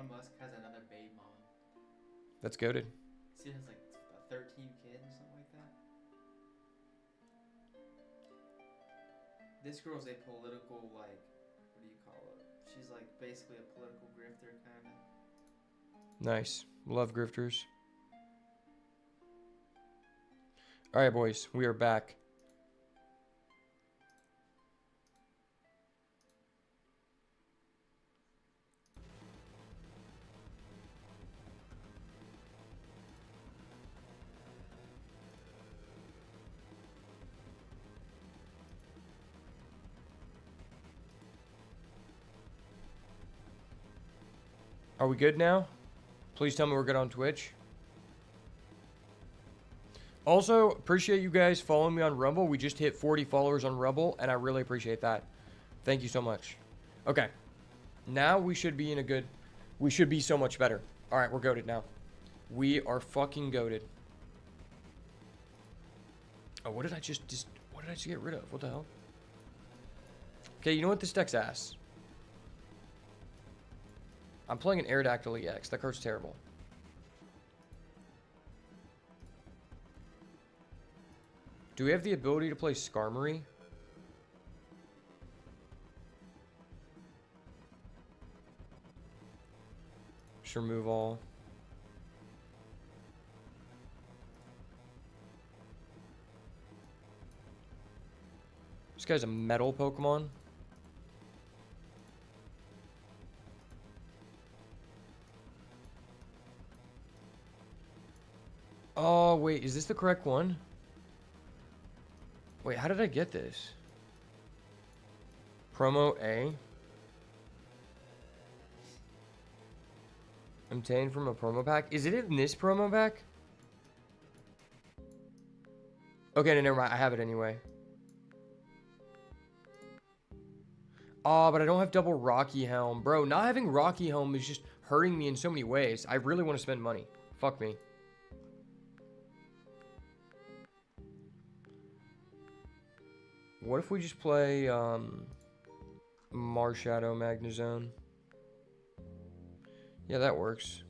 Elon Musk has another babe mom. That's goated. She has like 13 kids or something like that. This girl's a political, like, what do you call it? She's like basically a political grifter kind of. Nice. Love grifters. All right, boys. We are back. Are we good now? Please tell me we're good on Twitch. Also, appreciate you guys following me on Rumble. We just hit 40 followers on Rumble, and I really appreciate that. Thank you so much. Okay. Now we should be in a good... We should be so much better. All right, we're goated now. We are fucking goated. Oh, what did I just what did I just get rid of? What the hell? Okay, you know what? This deck's ass. I'm playing an Aerodactyl EX. That card's terrible. Do we have the ability to play Skarmory? Just remove all. This guy's a metal Pokemon. Oh, wait. Is this the correct one? Wait, how did I get this? Promo A. Obtained from a promo pack. Is it in this promo pack? Okay, no, never mind. I have it anyway. Oh, but I don't have double Rocky Helm. Bro, not having Rocky Helm is just hurting me in so many ways. I really want to spend money. Fuck me. What if we just play Marshadow Magnezone? Yeah, that works.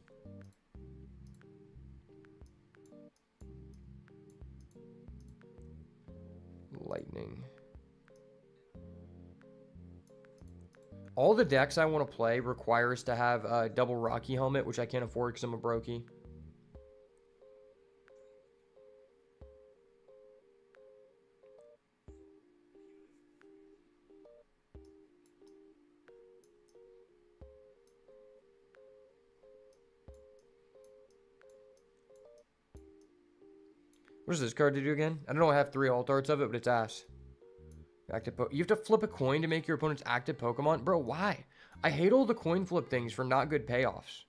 Lightning. All the decks I want to play require us to have a double Rocky Helmet, which I can't afford because I'm a brokey. What does this card do again? I don't know. I have 3 alt arts of it, but it's ass. Active you have to flip a coin to make your opponent's active Pokemon? Bro, why? I hate all the coin flip things for not good payoffs.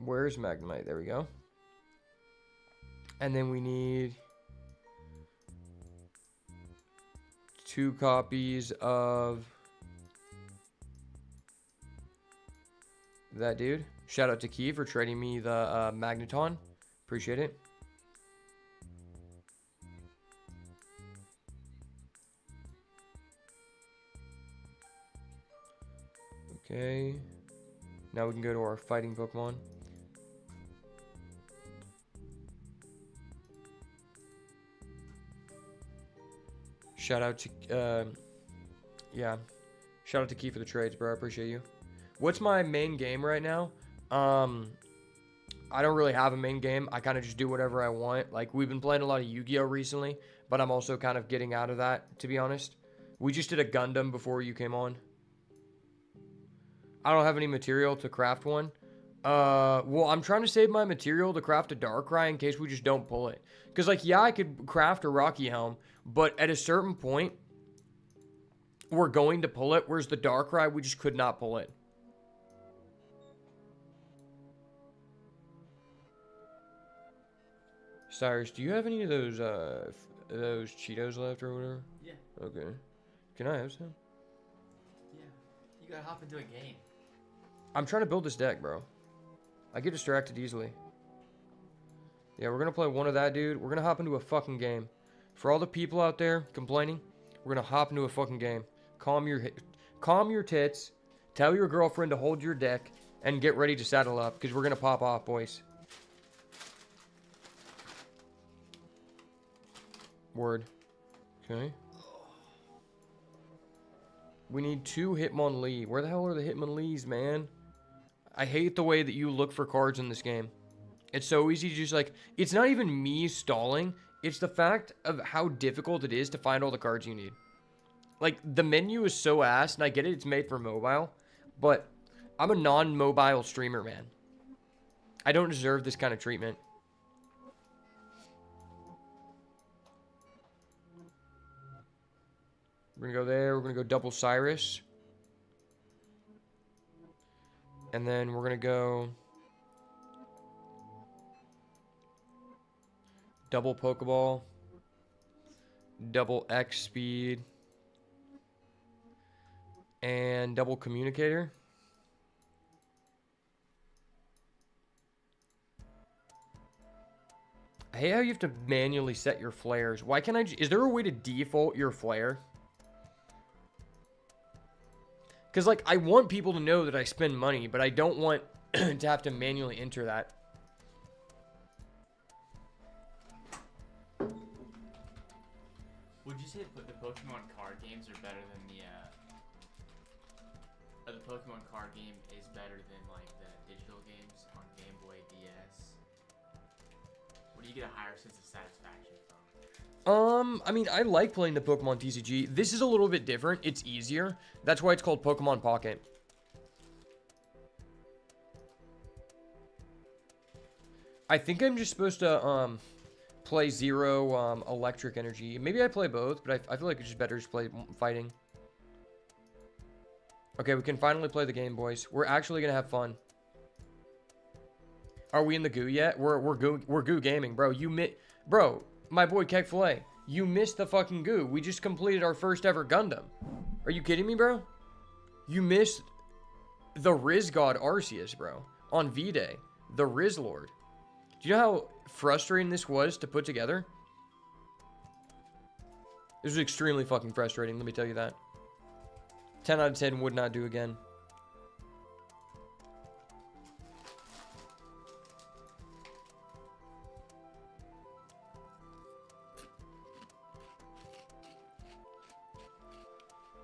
Where's Magnemite? There we go. And then we need 2 copies of that dude. Shout out to Key for trading me the Magneton. Appreciate it. Okay. Now we can go to our fighting Pokemon. Shout out to, yeah. Shout out to Key for the trades, bro. I appreciate you. What's my main game right now? I don't really have a main game. I kind of just do whatever I want. Like, we've been playing a lot of Yu-Gi-Oh! Recently, but I'm also kind of getting out of that, to be honest. We just did a Gundam before you came on. I don't have any material to craft one. Well, I'm trying to save my material to craft a Darkrai in case we just don't pull it. Because, like, yeah, I could craft a Rocky Helm, but at a certain point, we're going to pull it, whereas the Darkrai, we just could not pull it. Cyrus, do you have any of those Cheetos left or whatever? Yeah. Okay. Can I have some? Yeah. You gotta hop into a game. I'm trying to build this deck, bro. I get distracted easily. Yeah, we're gonna play one of that, dude. We're gonna hop into a fucking game. For all the people out there complaining, we're gonna hop into a fucking game. Calm your tits. Tell your girlfriend to hold your dick and get ready to saddle up because we're gonna pop off, boys. Word. Okay. We need 2 Hitmonlee. Where the hell are the Hitmonlees, man? I hate the way that you look for cards in this game. It's so easy to just like... It's not even me stalling. It's the fact of how difficult it is to find all the cards you need. Like, the menu is so ass, and I get it, it's made for mobile. But I'm a non-mobile streamer, man. I don't deserve this kind of treatment. We're going to go there. We're going to go double Cyrus. And then we're going to go... double Pokeball. Double X speed. And double Communicator. I hate how you have to manually set your flares. Why can't I... Is there a way to default your flare? Because, like, I want people to know that I spend money, but I don't want to have to manually enter that. Would you say the Pokemon card games are better than the Pokemon card game is better than, like, the digital games on Game Boy DS? Where do you get a higher sense of satisfaction from? I mean, I like playing the Pokemon TCG. This is a little bit different. It's easier. That's why it's called Pokemon Pocket. I think I'm just supposed to, play Zero, Electric Energy. Maybe I play both, but I feel like it's just better to play fighting. Okay, we can finally play the game, boys. We're actually gonna have fun. Are we in the goo yet? We're goo gaming, bro. Bro, my boy Kek Filet, you missed the fucking goo. We just completed our first ever Gundam. Are you kidding me, bro? You missed the Riz God Arceus, bro, on V-Day. The Riz Lord. Do you know how frustrating this was to put together? This was extremely fucking frustrating, let me tell you that. 10 out of 10 would not do again.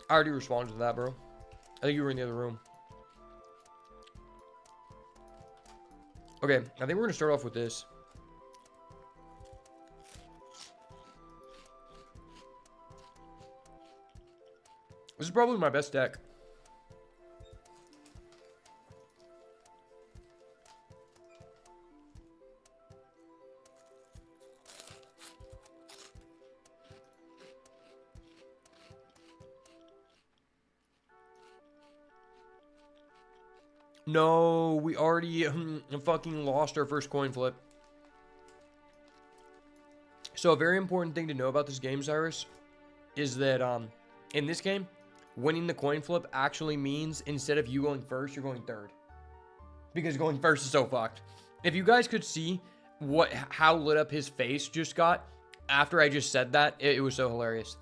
I already responded to that, bro. I think you were in the other room. Okay, I think we're going to start off with this. This is probably my best deck. No, we already fucking lost our first coin flip. So a very important thing to know about this game, Cyrus, is that in this game, winning the coin flip actually means instead of you going first, you're going third. Because going first is so fucked. If you guys could see how lit up his face just got after I just said that, it was so hilarious.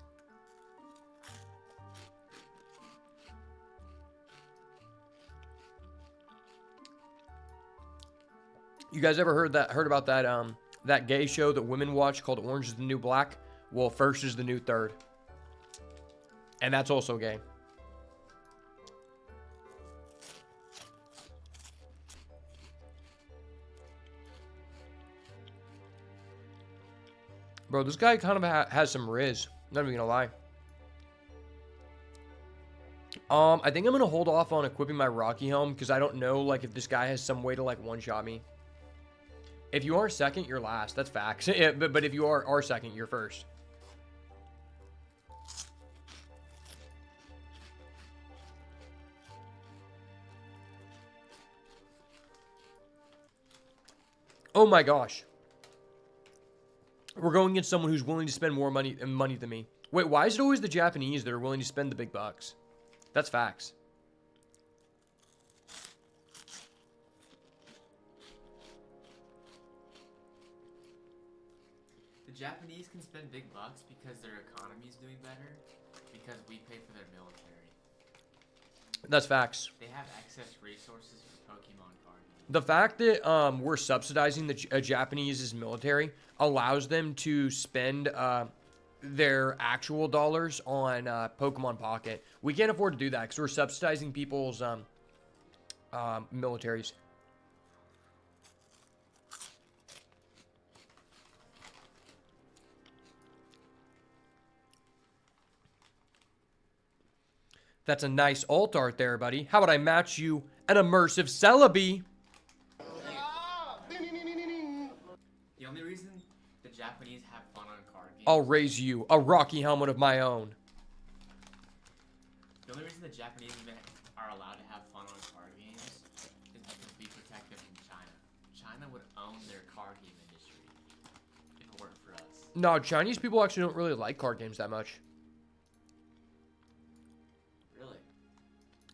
You guys ever heard about that gay show that women watch called Orange is the New Black? Well, first is the new third. And that's also gay. Bro, this guy kind of has some riz. Not even gonna lie. I think I'm gonna hold off on equipping my Rocky Helm because I don't know, like, if this guy has some way to, like, one-shot me. If you are second, you're last. That's facts. Yeah, but if you are second, you're first. Oh my gosh. We're going against someone who's willing to spend more money than me. Wait, why is it always the Japanese that are willing to spend the big bucks? That's facts. The Japanese can spend big bucks because their economy is doing better because we pay for their military. That's facts. They have excess resources for Pokemon card games. The fact that we're subsidizing the Japanese's military allows them to spend their actual dollars on Pokemon Pocket. We can't afford to do that because we're subsidizing people's militaries. That's a nice alt art there, buddy. How about I match you an immersive Celebi? The only reason the Japanese have fun on card games. I'll raise you a Rocky helmet of my own. The only reason the Japanese are allowed to have fun on card games is because we protect them from China. China would own their card game industry if it weren't for us. No, Chinese people actually don't really like card games that much. Really?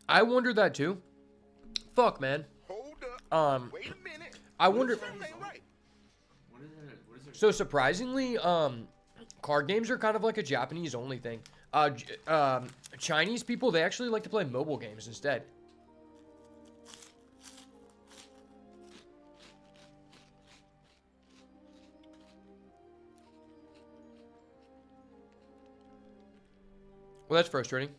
I wondered that too. Fuck, man. Hold up. Wait a minute. I wonder. Something ain't right. What is their So surprisingly, card games are kind of like a Japanese only thing. Chinese people, they actually like to play mobile games instead. Well, that's frustrating.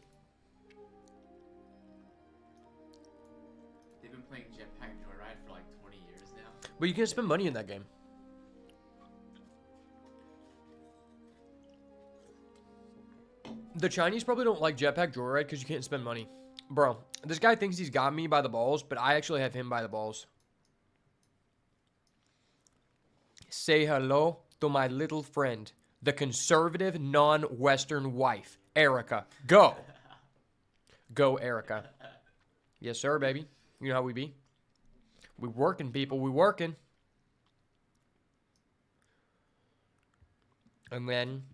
They've been playing Jetpack Joyride for like 20 years now. But you can spend money in that game. The Chinese probably don't like Jetpack Joyride because you can't spend money. Bro, this guy thinks he's got me by the balls, but I actually have him by the balls. Say hello to my little friend, the conservative non-Western wife, Erica. Go. Go, Erica. Yes, sir, baby. You know how we be. We working, people. We working. And then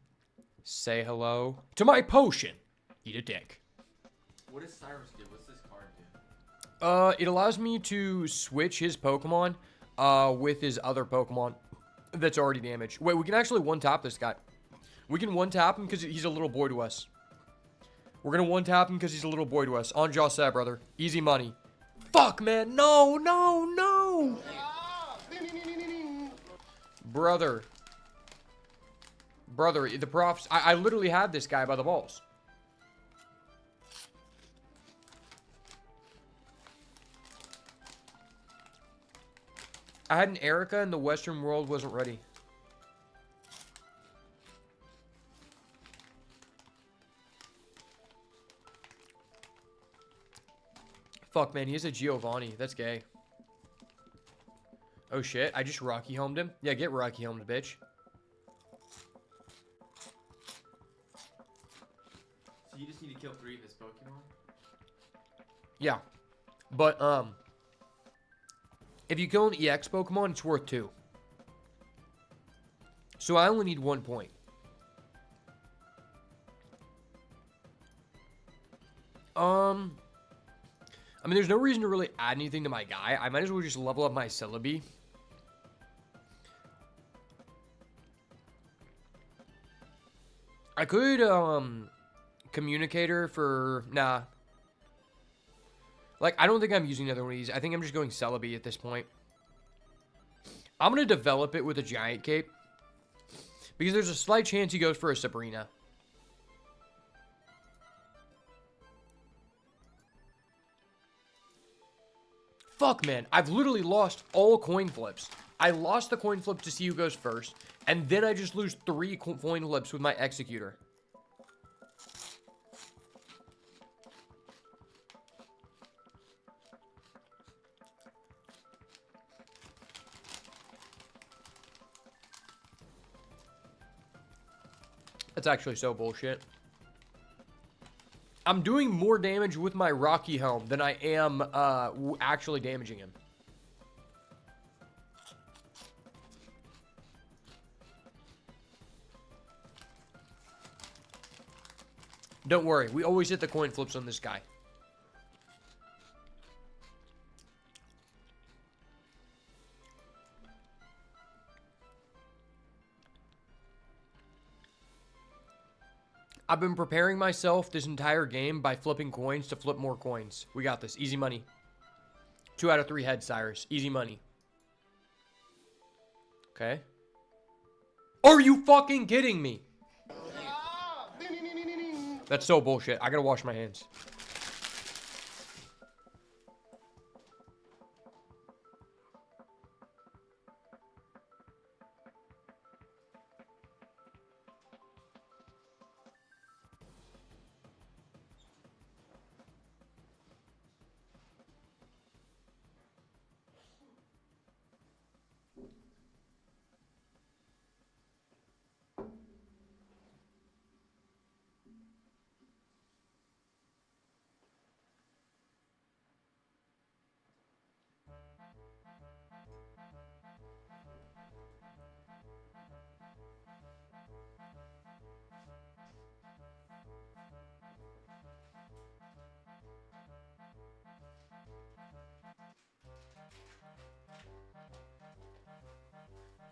say hello to my potion. Eat a dick. What does Cyrus do? What's this card do? It allows me to switch his Pokemon with his other Pokemon that's already damaged. Wait, we can actually one-tap this guy. We can one-tap him because he's a little boy to us. We're going to one-tap him because he's a little boy to us. On Jaw Set, brother. Easy money. Fuck, man. No, no, no. Brother. Brother, the profs. I literally had this guy by the balls. I had an Erica and the Western world wasn't ready. Fuck, man, he has a Giovanni. That's gay. Oh, shit. I just Rocky homed him. Yeah, get Rocky homed, bitch. So you just need to kill 3 of his Pokemon? Yeah. But, if you kill an EX Pokemon, it's worth 2. So I only need 1 point. I mean, there's no reason to really add anything to my guy. I might as well just level up my Celebi. I could, Communicator for... Nah. Like, I don't think I'm using another one of these. I think I'm just going Celebi at this point. I'm going to develop it with a Giant Cape. Because there's a slight chance he goes for a Sabrina. Fuck, man. I've literally lost all coin flips. I lost the coin flip to see who goes first. And then I just lose 3 coin flips with my Executor. That's actually so bullshit. I'm doing more damage with my Rocky Helm than I am actually damaging him. Don't worry, we always hit the coin flips on this guy. I've been preparing myself this entire game by flipping coins to flip more coins. We got this. Easy money. 2 out of 3 heads, Cyrus. Easy money. Okay. Are you fucking kidding me? That's so bullshit. I gotta wash my hands.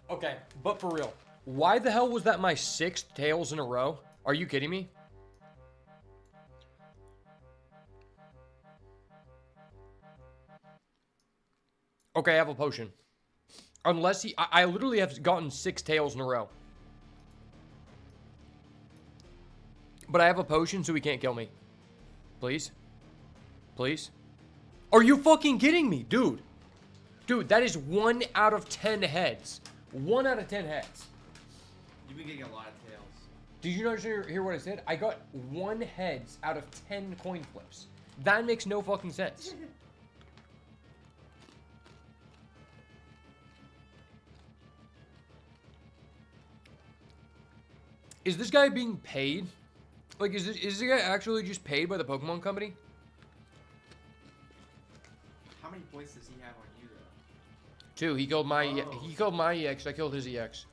Okay, but for real, why the hell was that my 6th tails in a row? Are you kidding me? Okay, I have a potion. Unless I literally have gotten 6 tails in a row. But I have a potion, so he can't kill me. Please? Please? Are you fucking kidding me, dude? Dude, that is 1 out of 10 heads. 1 out of 10 heads. You've been getting a lot of tails. Did you not hear what I said? I got 1 heads out of 10 coin flips. That makes no fucking sense. Is this guy being paid? Like, is this guy actually just paid by the Pokemon Company? How many points does he have on you, though? 2. He killed my Oh. he killed my EX. I killed his EX.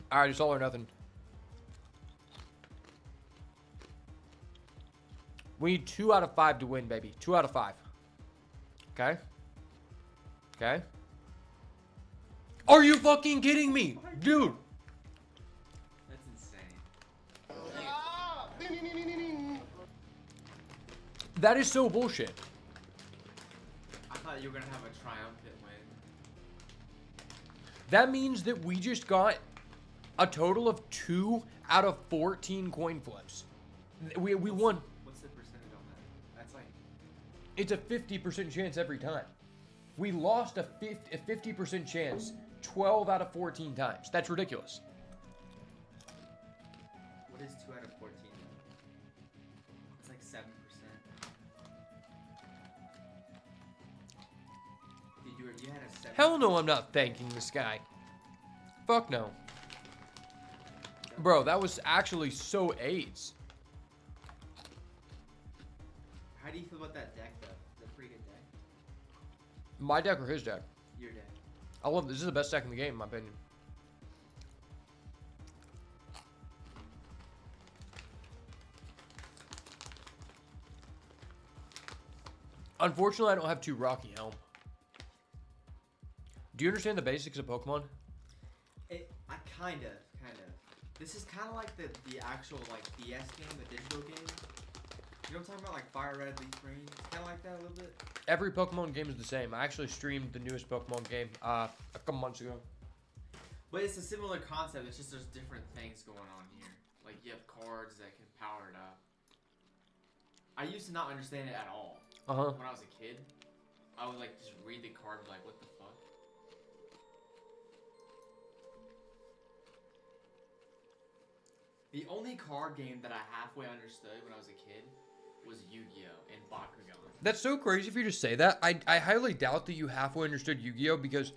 All right, it's all or nothing. We need 2 out of 5 to win, baby. 2 out of 5. Okay. Okay. Are you fucking kidding me, dude? That's insane. That is so bullshit. I thought you were gonna have a triumphant win. That means that we just got a total of 2 out of 14 coin flips. We won. What's the percentage on that? That's like It's a 50% chance every time. We lost a 50% chance 12 out of 14 times. That's ridiculous. what is 2 out of 14? It's like 7%. You had a 7. Hell no, I'm not thanking this guy. Fuck no. Bro, that was actually so AIDS. How do you feel about that deck, though? It's a pretty good deck. My deck or his deck? Your deck. I love this. This is the best deck in the game, in my opinion. Unfortunately, I don't have 2 Rocky Helm. Do you understand the basics of Pokemon? I kind of. This is kind of like the actual like DS game, the digital game. You know what I'm talking about, like Fire Red, Leaf Green. It's kind of like that a little bit. Every Pokemon game is the same. I actually streamed the newest Pokemon game a couple months ago. But it's a similar concept. It's just there's different things going on here. Like you have cards that can power it up. I used to not understand it at all. Uh-huh. When I was a kid, I would like just read the card, like what the fuck. The only card game that I halfway understood when I was a kid was Yu-Gi-Oh! And Bakugan. That's so crazy for you to say that. I highly doubt that you halfway understood Yu-Gi-Oh! Because...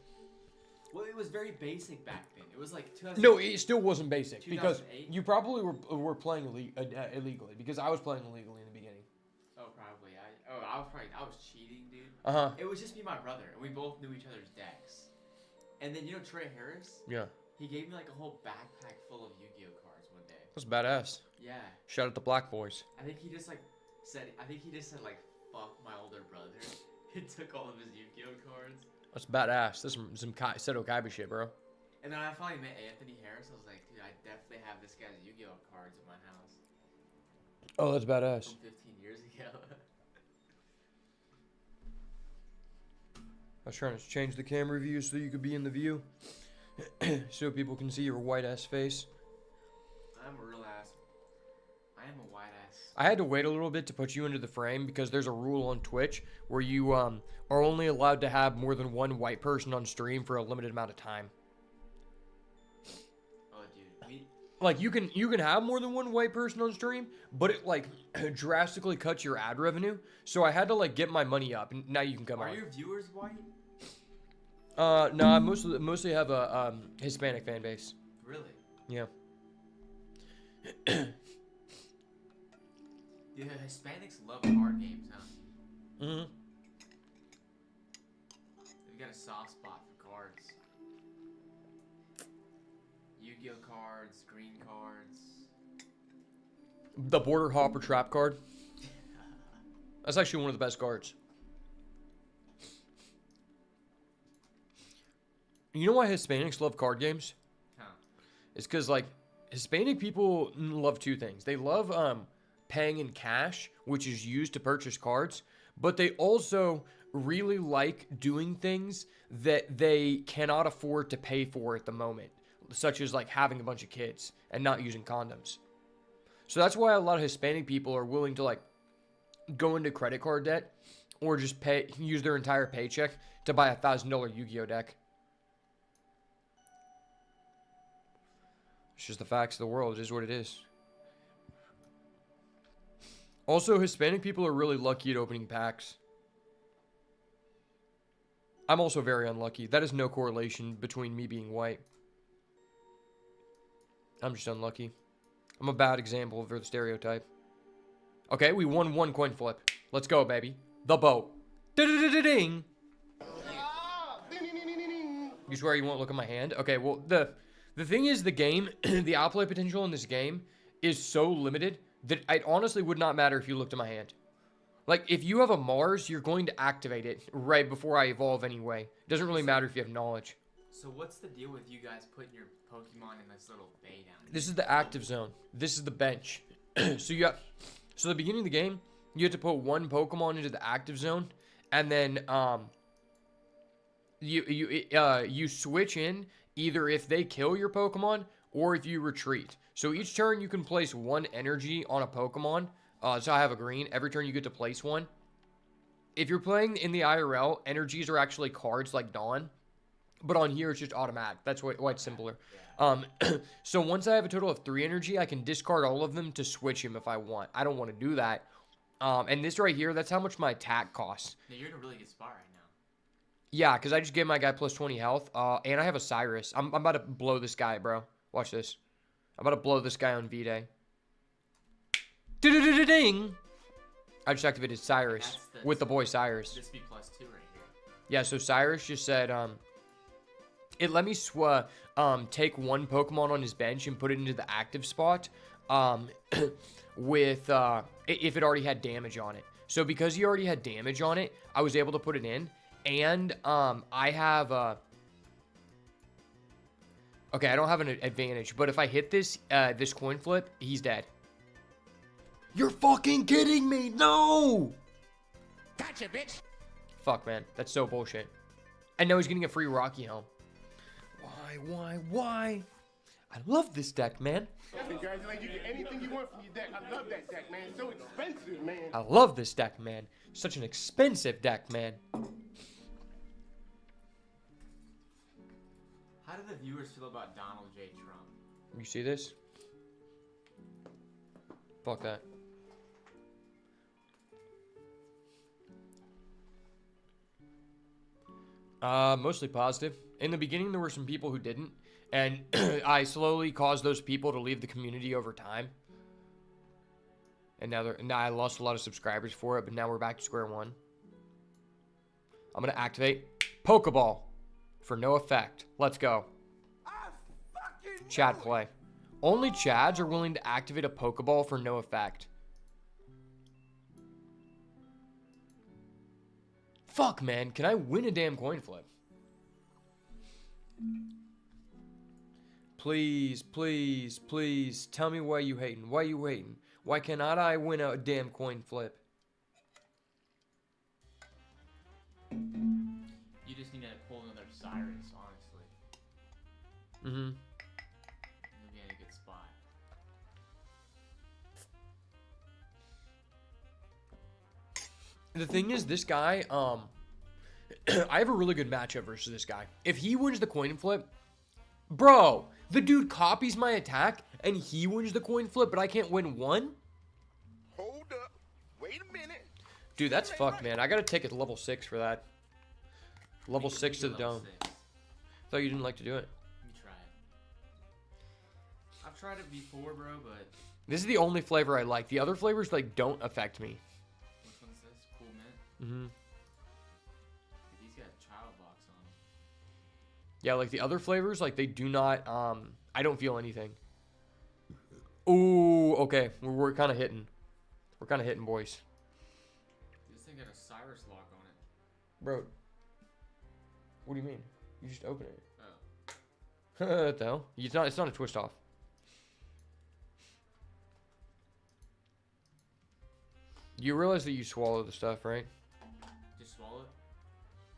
Well, it was very basic back then. It was like 2000. No, it still wasn't basic. Because 2008? you probably were playing illegally. Because I was playing illegally in the beginning. Oh, probably. I was cheating, dude. Uh-huh. It was just me and my brother, and we both knew each other's decks. And then, you know Trey Harris? Yeah. He gave me like a whole backpack full of Yu-Gi-Oh cards one day. That's badass. Yeah. Shout out to Black Boys. I think he just said like, fuck my older brother. He took all of his Yu-Gi-Oh cards. That's badass. That's some Seto Kaiba shit, bro. And then I finally met Anthony Harris. I was like, dude, I definitely have this guy's Yu-Gi-Oh cards in my house Oh, that's badass. from 15 years ago. I was trying to change the camera view so you could be in the view. So people can see your white ass face. I'm a real ass. I am a white ass. I had to wait a little bit to put you into the frame because there's a rule on Twitch where you are only allowed to have more than one white person on stream for a limited amount of time. Oh, dude. Like you can have more than one white person on stream, but it like drastically cuts your ad revenue. So I had to like get my money up, and now you can come Are on. your viewers white? No, I mostly have a Hispanic fan base. Really? Yeah. Dude, Hispanics love card games, huh? Mm-hmm. They've got a soft spot for cards. Yu-Gi-Oh cards, green cards. The Border Hopper Trap card. That's actually one of the best cards. You know why Hispanics love card games? Huh. It's because like Hispanic people love two things. They love paying in cash, which is used to purchase cards, but they also really like doing things that they cannot afford to pay for at the moment, such as like having a bunch of kids and not using condoms. So that's why a lot of Hispanic people are willing to like go into credit card debt or just use their entire paycheck to buy $1,000 Yu-Gi-Oh deck. It's just the facts of the world. It is what it is. Also, Hispanic people are really lucky at opening packs. I'm also very unlucky. That is no correlation between me being white. I'm just unlucky. I'm a bad example of the stereotype. Okay, we won one coin flip. Let's go, baby. The boat. Da-da-da-da-ding. You swear you won't look at my hand? Okay, well, the thing is, the game, the outplay potential in this game is so limited that it honestly would not matter if you looked at my hand. Like, if you have a Mars, you're going to activate it right before I evolve anyway. It doesn't really matter if you have knowledge. So what's the deal with you guys putting your Pokemon in this little bay down here? This is the active zone. This is the bench. So the beginning of the game, you have to put one Pokemon into the active zone, and then you switch in either if they kill your Pokemon or if you retreat. So each turn you can place one energy on a Pokemon. So I have a green. Every turn you get to place one. If you're playing in the IRL, energies are actually cards like Dawn. But on here, it's just automatic. That's why it's simpler. So once I have a total of 3 energy, I can discard all of them to switch him if I want. I don't want to do that. And this right here, that's how much my attack costs. Yeah, you're in a really good spot right now. Yeah, because I just gave my guy plus 20 health. And I have a Cyrus. I'm about to blow this guy, bro. Watch this. I'm about to blow this guy on V-Day. Ding! I just activated Cyrus with the boy Cyrus. This be +2 right here. Yeah, so Cyrus just said, it let me take one Pokemon on his bench and put it into the active spot, with, if it already had damage on it. So because he already had damage on it, I was able to put it in, and, I have, okay, I don't have an advantage, but if I hit this coin flip, he's dead. You're fucking kidding me! No! Gotcha, bitch. Fuck, man. That's so bullshit. And now he's getting a free Rocky Helm. Why? I love this deck, man. Congratulations. You get anything you want from your deck. I love that deck, man. It's so expensive, man. I love this deck, man. Such an expensive deck, man. How do the viewers feel about Donald J. Trump? You see this? Fuck that. Mostly positive. In the beginning, there were some people who didn't, and I slowly caused those people to leave the community over time. And now I lost a lot of subscribers for it, but now we're back to square one. I'm gonna activate Pokeball for no effect. Let's go. Chad play. Only Chads are willing to activate a Pokeball for no effect. Fuck, man. Can I win a damn coin flip? Please, please, please. Tell me why you hating. Why you hating? Why cannot I win a damn coin flip? You just need to pull another Cyrus, honestly. Mm-hmm. You'll be in a good spot. The thing is, this guy, I have a really good matchup versus this guy. If he wins the coin flip, bro, the dude copies my attack and he wins the coin flip, but I can't win one? Hold up. Wait a minute. Dude, that's fucked, man. I gotta take it to level 6 for that. Level 6 to the dome. Thought you didn't like to do it. Let me try it. I've tried it before, bro, but This is the only flavor I like. The other flavors, like, don't affect me. which one's this? Cool mint. Mm-hmm. He's got a child box on him. Yeah, like, the other flavors, like, they do not, I don't feel anything. Ooh, okay. We're kind of hitting. We're kind of hitting, boys. This thing got a Cyrus lock on it. Bro, what do you mean? You just open it. Oh. What the hell? It's not a twist off. You realize that you swallow the stuff, right? Just swallow it?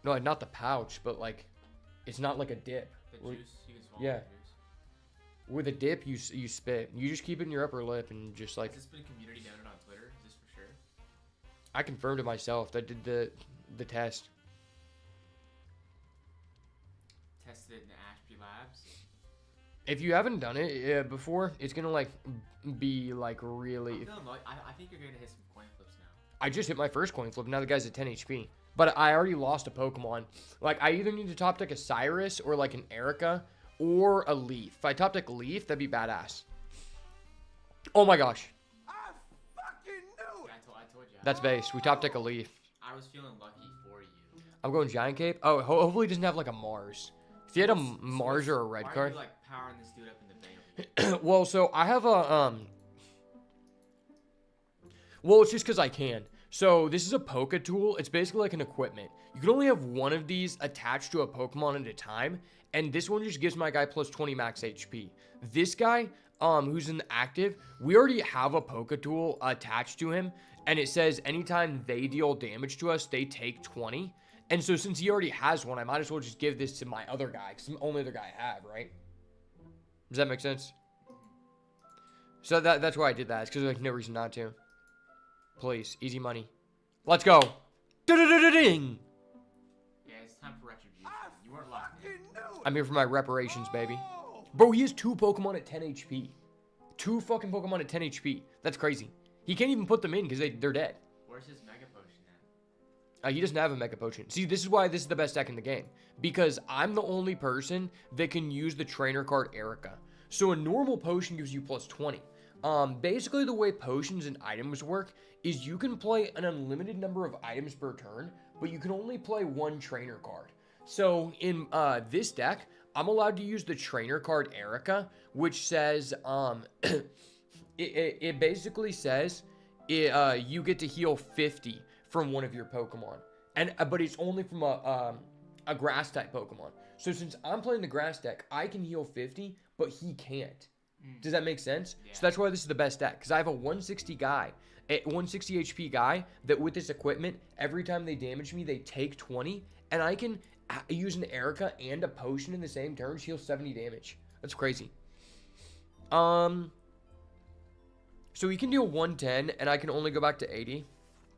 No, not the pouch, but like, it's not like a dip. The Well, juice? You can swallow yeah. the juice. With a dip, you spit. You just keep it in your upper lip and just like. Has this been community noted on Twitter? Is this for sure? I confirmed it myself. I did the test. Tested it in Ashby Labs. If you haven't done it before, it's gonna like be like really. I'm feeling like, I think you're gonna hit some coin flips now. I just hit my first coin flip. Now the guy's at 10 HP. But I already lost a Pokemon. Like, I either need to top deck a Cyrus or like an Erica or a Leaf. If I top deck a Leaf, that'd be badass. Oh my gosh. I fucking knew Yeah, I told you. That's base. We top deck a Leaf. I was feeling lucky for you. I'm going Giant Cape. Oh, hopefully he doesn't have like a Mars. If he had a Mars or a red Why card. are you like powering this dude up in the bank? Well, so I have a well, it's just because I can. So this is a Poké tool. It's basically like an equipment. You can only have one of these attached to a Pokemon at a time, and this one just gives my guy plus 20 max HP. This guy, who's in the active, we already have a Poké tool attached to him, and it says anytime they deal damage to us, they take 20. And so since he already has one, I might as well just give this to my other guy, because I'm the only other guy I have, right? Does that make sense? So that's why I did that. It's because there's like no reason not to. Please, easy money. Let's go. Da-da-da-da-ding. Yeah, it's time for retribution. You weren't locked in. I'm here for my reparations, baby. Bro, he has 2 Pokemon at 10 HP. 2 fucking Pokemon at 10 HP. That's crazy. He can't even put them in because they're dead. Where's his Mega Potion at? He doesn't have a Mega Potion. See, this is why this is the best deck in the game. Because I'm the only person that can use the trainer card Erica. So a normal potion gives you plus 20. Basically the way potions and items work is you can play an unlimited number of items per turn, but you can only play 1 trainer card. So in this deck, I'm allowed to use the trainer card Erica, which says, it basically says you get to heal 50 from one of your Pokemon. But it's only from a grass type Pokemon. So since I'm playing the grass deck, I can heal 50, but he can't. Does that make sense? Yeah. So that's why this is the best deck. Because I have a 160 guy, a 160 HP guy, that with this equipment, every time they damage me, they take 20. And I can use an Erica and a potion in the same turn, heal 70 damage. That's crazy. So he can deal 110, and I can only go back to 80.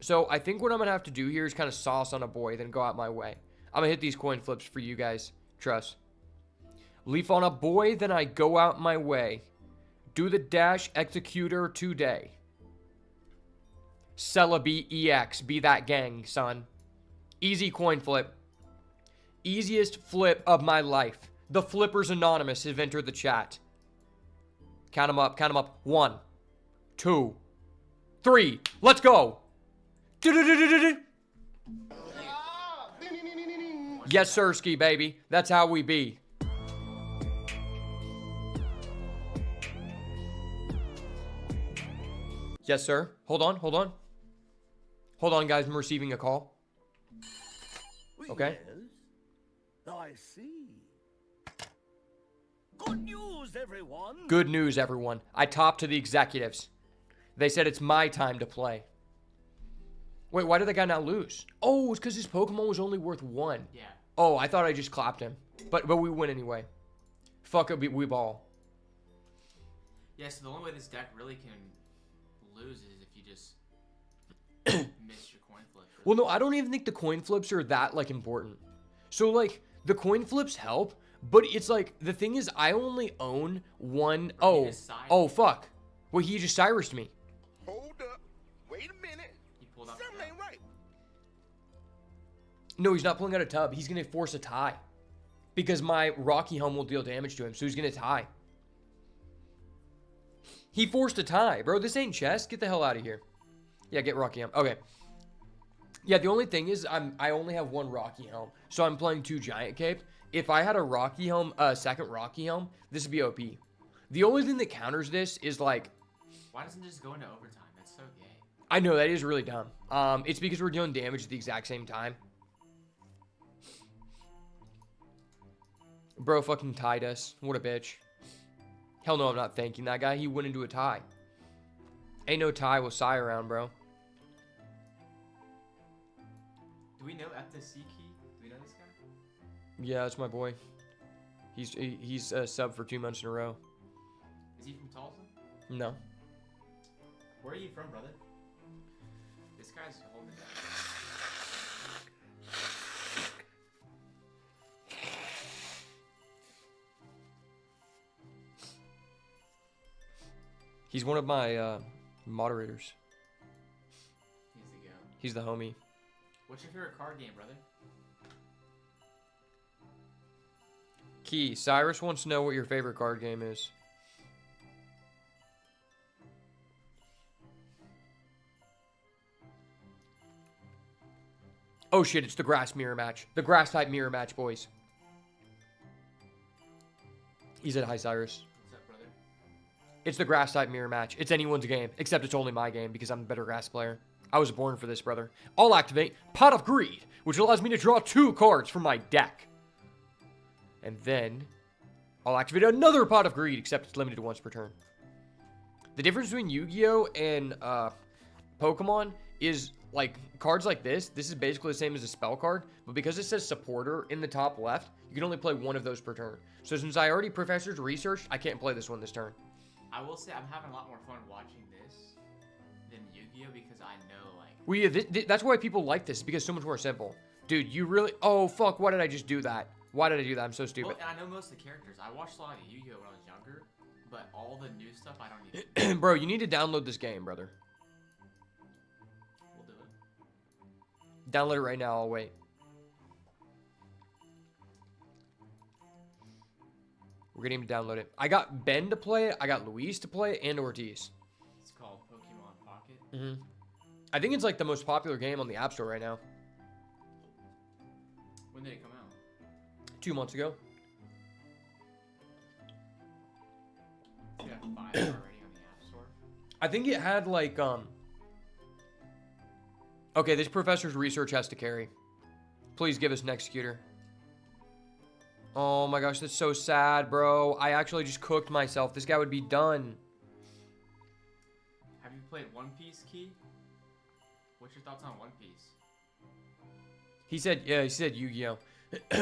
So I think what I'm going to have to do here is kind of sauce on a boy, then go out my way. I'm going to hit these coin flips for you guys. Trust. Leaf on a boy, then I go out my way. Do the dash executor today. Celebi EX, be that gang, son. Easy coin flip. Easiest flip of my life. The Flippers Anonymous have entered the chat. Count them up, count them up. 1, 2, 3. Let's go. Yes, sirski, baby. That's how we be. Yes, sir. Hold on, hold on. Hold on, guys. I'm receiving a call. Okay. Yes, I see. Good news, everyone. Good news, everyone. I talked to the executives. They said it's my time to play. Wait, why did that guy not lose? Oh, it's because his Pokemon was only worth 1. Yeah. Oh, I thought I just clapped him. But we win anyway. Fuck it, we ball. Yeah, so the only way this deck really can lose is if you just miss your coin flip. Really. Well, no, I don't even think the coin flips are that, like, important. So, like, the coin flips help, but it's like, the thing is, I only own 1. Bro, he just sided. Oh, fuck. Well, he just Cyrus'd me. Hold up. Wait a minute. He pulled out Something the ain't right. No, he's not pulling out a tub. He's going to force a tie. Because my Rocky Helm will deal damage to him, so he's going to tie. He forced a tie, bro. This ain't chess. Get the hell out of here. Yeah, get Rocky Helm. Okay. Yeah, the only thing is I only have 1 Rocky Helm, so I'm playing 2 Giant Cape. If I had a Rocky Helm, second Rocky Helm, this would be OP. The only thing that counters this is like... Why doesn't it just go into overtime? That's so gay. I know, that is really dumb. It's because we're dealing damage at the exact same time. Bro fucking tied us. What a bitch. Hell no, I'm not thanking that guy. He went into a tie. Ain't no tie with Psy around, bro. Do we know FTC Key? Do we know this guy? Yeah, that's my boy. He's sub for 2 months in a row. Is he from Tulsa? No. Where are you from, brother? This guy's holding it down. He's one of my moderators. He's the go. He's the homie. What's your favorite card game, brother? Key, Cyrus wants to know what your favorite card game is. Oh shit, it's the grass mirror match. The grass type mirror match, boys. He said hi, Cyrus. What's up, brother? It's the grass type mirror match. It's anyone's game, except it's only my game because I'm the better grass player. I was born for this, brother. I'll activate Pot of Greed, which allows me to draw 2 cards from my deck. And then I'll activate another Pot of Greed, except it's limited once per turn. The difference between Yu-Gi-Oh! And Pokemon is, like, cards like this. This is basically the same as a spell card, but because it says supporter in the top left, you can only play 1 of those per turn. So since I already Professor's researched, I can't play this one this turn. I will say I'm having a lot more fun watching this than Yu-Gi-Oh! Because I know, like... Well, yeah, that's why people like this, because it's so much more simple. Dude, you really... Oh, fuck, why did I just do that? Why did I do that? I'm so stupid. Well, and I know most of the characters. I watched a lot of Yu-Gi-Oh! When I was younger, but all the new stuff I don't need. Bro, you need to download this game, brother. We'll do it. Download it right now, I'll wait. We're getting him to download it. I got Ben to play it, I got Luis to play it, and Ortiz. It's called Pokemon Pocket. Mm-hmm. I think it's like the most popular game on the App Store right now. When did it come out? 2 months ago. It's got 5 already on the App Store. I think it had like, Okay, this professor's research has to carry. Please give us an executor. Oh my gosh, that's so sad, bro. I actually just cooked myself. This guy would be done. Have you played One Piece, Key? What's your thoughts on One Piece? He said Yu-Gi-Oh!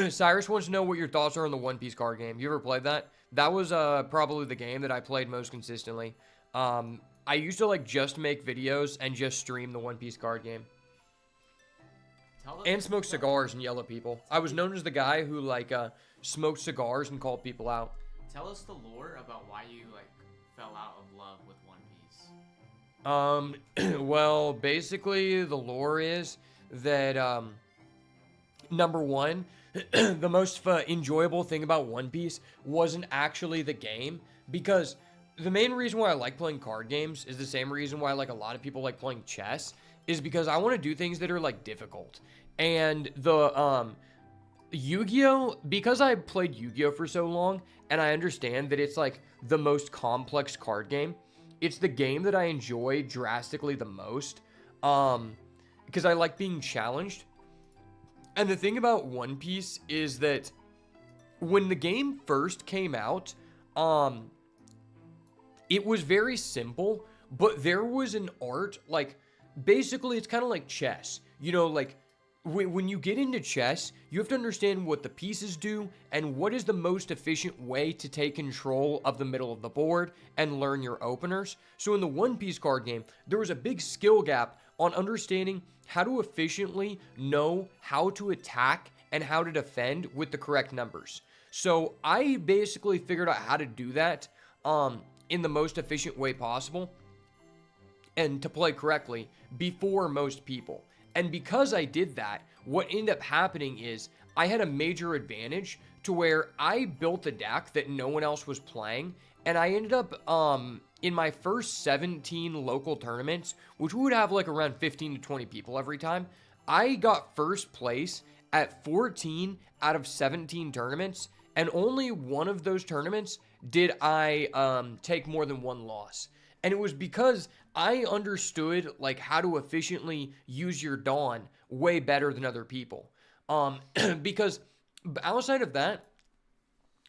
Cyrus wants to know what your thoughts are on the One Piece card game. You ever played that? That was probably the game that I played most consistently. I used to like just make videos and just stream the One Piece card game. And smoke cigars and yell at people. I was known as the guy who like smoked cigars and called people out. Tell us the lore about why you like fell out of love with One Piece. Well, basically the lore is that number one, the most enjoyable thing about One Piece wasn't actually the game, because the main reason why I like playing card games is the same reason why like a lot of people like playing chess, is because I want to do things that are like difficult. And the Yu-Gi-Oh, because I played Yu-Gi-Oh for so long and I understand that it's like the most complex card game, it's the game that I enjoy drastically the most, because I like being challenged. And the thing about One Piece is that when the game first came out, it was very simple, but there was an art, like, basically it's kind of like chess. You know, like, when you get into chess, you have to understand what the pieces do and what is the most efficient way to take control of the middle of the board and learn your openers. So in the One Piece card game, there was a big skill gap on understanding how to efficiently know how to attack and how to defend with the correct numbers. So I basically figured out how to do that in the most efficient way possible and to play correctly before most people. And because I did that, what ended up happening is I had a major advantage to where I built a deck that no one else was playing. And I ended up, in my first 17 local tournaments, which would have like around 15 to 20 people every time, I got first place at 14 out of 17 tournaments. And only one of those tournaments did I take more than one loss. And it was because I understood like how to efficiently use your Dawn way better than other people. Because outside of that,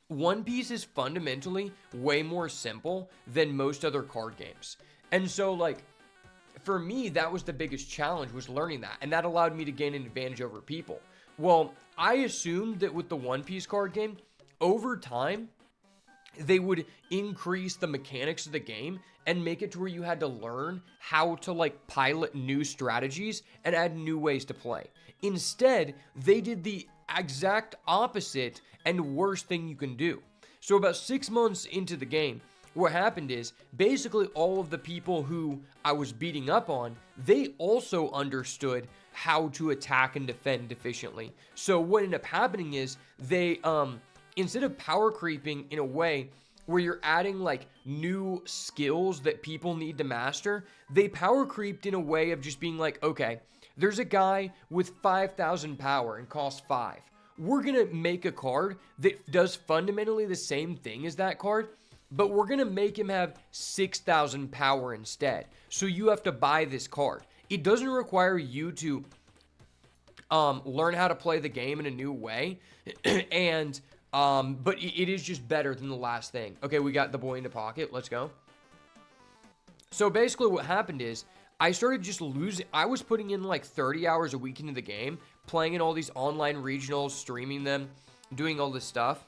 One Piece is fundamentally way more simple than most other card games. And so like for me, that was the biggest challenge, was learning that. And that allowed me to gain an advantage over people. Well, I assumed that with the One Piece card game, over time, they would increase the mechanics of the game and make it to where you had to learn how to like pilot new strategies and add new ways to play. Instead, they did the exact opposite and worst thing you can do. So about 6 months into the game, what happened is basically all of the people who I was beating up on, they also understood how to attack and defend efficiently. So what ended up happening is they, instead of power creeping in a way where you're adding like new skills that people need to master, they power creeped in a way of just being like, okay, there's a guy with 5,000 power and costs 5. We're gonna make a card that does fundamentally the same thing as that card, but we're gonna make him have 6,000 power instead. So you have to buy this card. It doesn't require you to learn how to play the game in a new way, and but it is just better than the last thing. Okay, we got the boy in the pocket. Let's go. So basically what happened is I started just losing. I was putting in like 30 hours a week into the game, playing in all these online regionals, streaming them, doing all this stuff.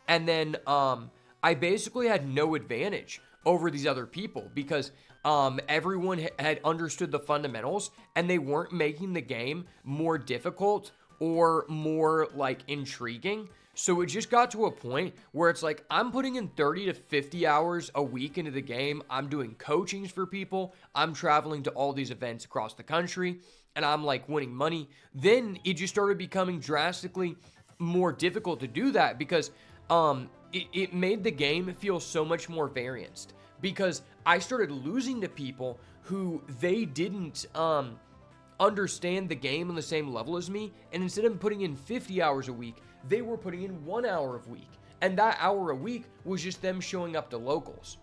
And then I basically had no advantage over these other people because everyone had understood the fundamentals and they weren't making the game more difficult or more like intriguing. So it just got to a point where it's like I'm putting in 30 to 50 hours a week into the game. I'm doing coachings for people. I'm traveling to all these events across the country and I'm like winning money. Then it just started becoming drastically more difficult to do that because it made the game feel so much more variance because I started losing to people who they didn't understand the game on the same level as me, and instead of putting in 50 hours a week, they were putting in 1 hour a week, and that hour a week was just them showing up to locals.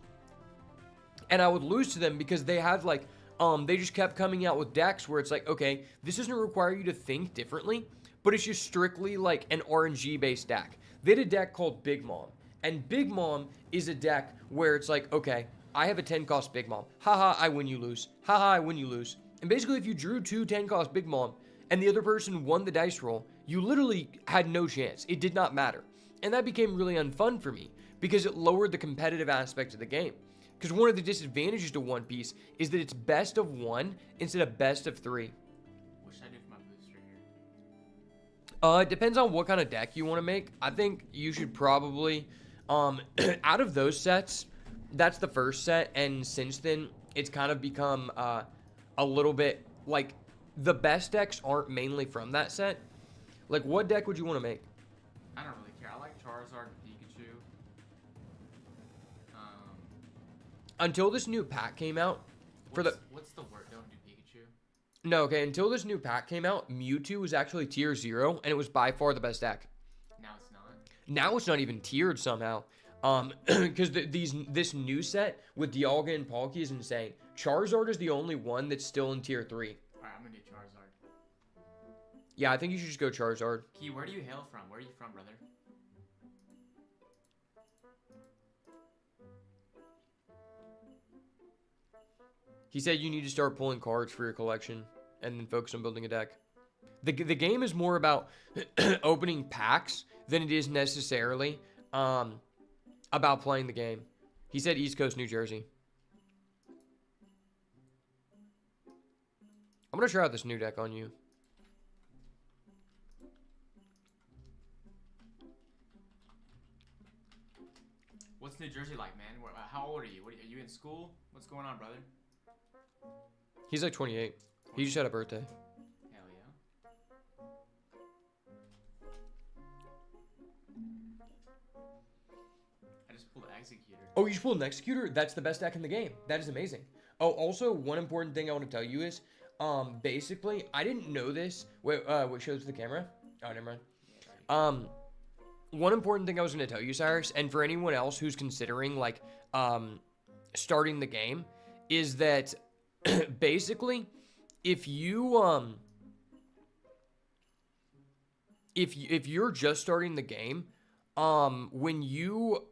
And I would lose to them because they had like they just kept coming out with decks where it's like, okay, this doesn't require you to think differently, but it's just strictly like an RNG based deck. They had a deck called Big Mom, and Big Mom is a deck where it's like, okay, I have a 10 cost Big Mom, haha, I win, you lose, haha, I win, you lose. And basically, if you drew 2 10-cost Big Mom and the other person won the dice roll, you literally had no chance. It did not matter. And that became really unfun for me because it lowered the competitive aspect of the game. Because one of the disadvantages to One Piece is that it's best of 1 instead of best of 3. What should I do for my booster here? It depends on what kind of deck you want to make. I think you should probably, out of those sets, that's the first set. And since then, it's kind of become a little bit like the best decks aren't mainly from that set. Like, what deck would you want to make? I don't really care. I like Charizard and Pikachu. Until this new pack came out, What's the word? Don't do Pikachu. No, okay. Until this new pack came out, Mewtwo was actually tier 0, and it was by far the best deck. Now it's not. Now it's not even tiered somehow. Because this new set with Dialga and Palkia is insane. Charizard is the only one that's still in tier 3. Alright, I'm gonna do Charizard. Yeah, I think you should just go Charizard. Key, where do you hail from? Where are you from, brother? He said you need to start pulling cards for your collection and then focus on building a deck. The game is more about opening packs than it is necessarily about playing the game. He said East Coast, New Jersey. I'm going to try out this new deck on you. What's New Jersey like, man? How old are you? Are you in school? What's going on, brother? He's like 28. He just had a birthday. Hell yeah. I just pulled Executor. Oh, you just pulled an Executor? That's the best deck in the game. That is amazing. Oh, also, one important thing I want to tell you is, basically, I didn't know this. Wait, what shows the camera? Oh, never mind. One important thing I was going to tell you, Cyrus, and for anyone else who's considering, like, starting the game, is that, basically, if you, if you're just starting the game, when you,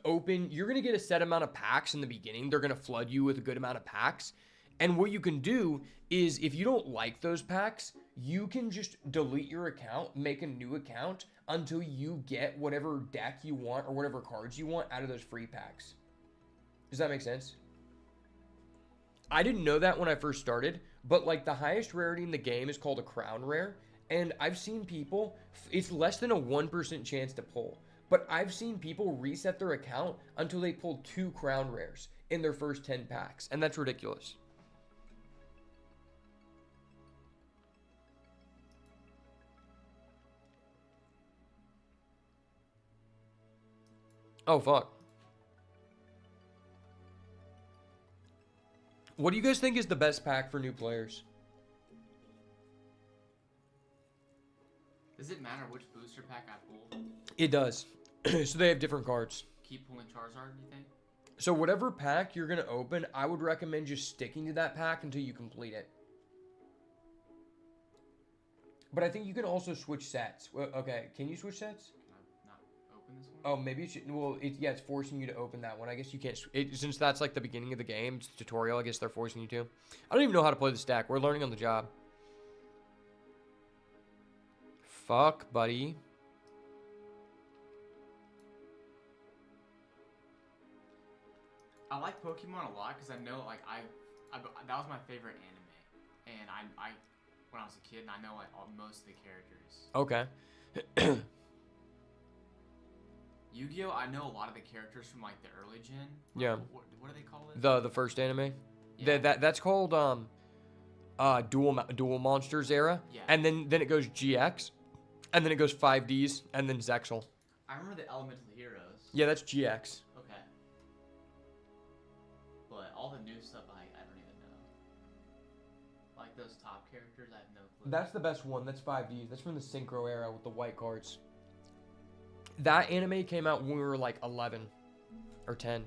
open, you're going to get a set amount of packs in the beginning. They're going to flood you with a good amount of packs. And what you can do is, if you don't like those packs, you can just delete your account, make a new account until you get whatever deck you want or whatever cards you want out of those free packs. Does that make sense? I didn't know that when I first started, but like the highest rarity in the game is called a crown rare. And I've seen people, it's less than a 1% chance to pull. But I've seen people reset their account until they pulled 2 crown rares in their first 10 packs. And that's ridiculous. Oh, fuck. What do you guys think is the best pack for new players? Does it matter which booster pack I pull? It does. So they have different cards. Keep pulling Charizard, you think? So whatever pack you're going to open, I would recommend just sticking to that pack until you complete it. But I think you can also switch sets. Well, okay, can you switch sets? Can I not open this one? Oh, maybe it should. Well, yeah, it's forcing you to open that one. I guess you can't. Since that's like the beginning of the game, it's a tutorial. I guess they're forcing you to. I don't even know how to play this deck. We're learning on the job. Fuck, buddy. I like Pokemon a lot because I know, like, that was my favorite anime, and I when I was a kid, and I know like most of the characters. Okay. Yu-Gi-Oh! I know a lot of the characters from like the early gen. Yeah. What do they call it? The first anime. Yeah. That's called Dual Monsters era. Yeah. And then it goes GX, and then it goes 5Ds, and then Zexal. I remember the Elemental Heroes. Yeah, that's GX. Okay. But all the new stuff I don't even know. Like those top characters, I have no clue. That's the best one. That's 5Ds. That's from the Synchro era with the white cards. That anime came out when we were like 11 or 10.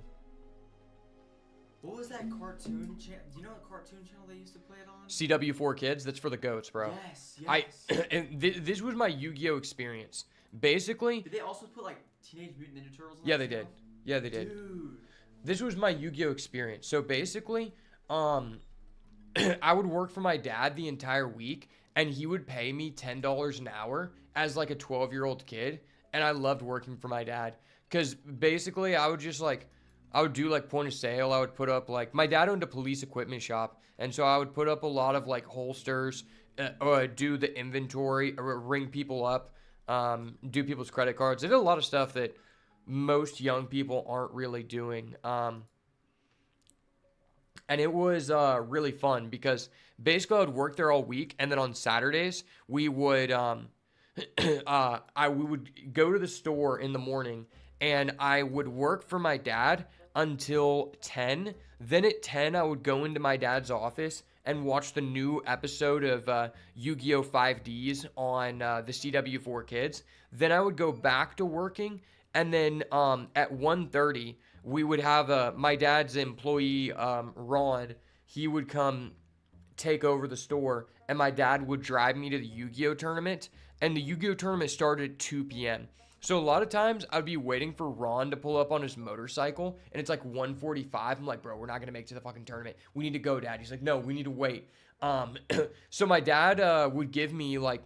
What was that cartoon channel? Do you know what cartoon channel they used to play it on? CW4 Kids. That's for the goats, bro. Yes. And this was my Yu-Gi-Oh experience. Basically, Did they also put like Teenage Mutant Ninja Turtles on yeah, that they did. channel? Yeah, they did. Dude. This was my Yu-Gi-Oh experience. So basically, I would work for my dad the entire week, and he would pay me $10 an hour as like a 12-year-old kid, and I loved working for my dad because basically I would just like, I would do like point of sale. I would put up like, my dad owned a police equipment shop, and so I would put up a lot of like holsters, do the inventory, ring people up, do people's credit cards. I did a lot of stuff that most young people aren't really doing. And it was really fun because basically I would work there all week, and then on Saturdays we would we would go to the store in the morning, and I would work for my dad until 10. Then at 10 I would go into my dad's office and watch the new episode of Yu-Gi-Oh! 5Ds on the CW4 Kids. Then I would go back to working, and then at 1:30 we would have my dad's employee, Ron. He would come take over the store, and my dad would drive me to the Yu-Gi-Oh! Tournament. And the Yu-Gi-Oh! Tournament started at 2 p.m. So a lot of times I'd be waiting for Ron to pull up on his motorcycle, and it's like 1:45. I'm like, bro, we're not gonna make it to the fucking tournament. We need to go, Dad. He's like, no, we need to wait. So my dad would give me like,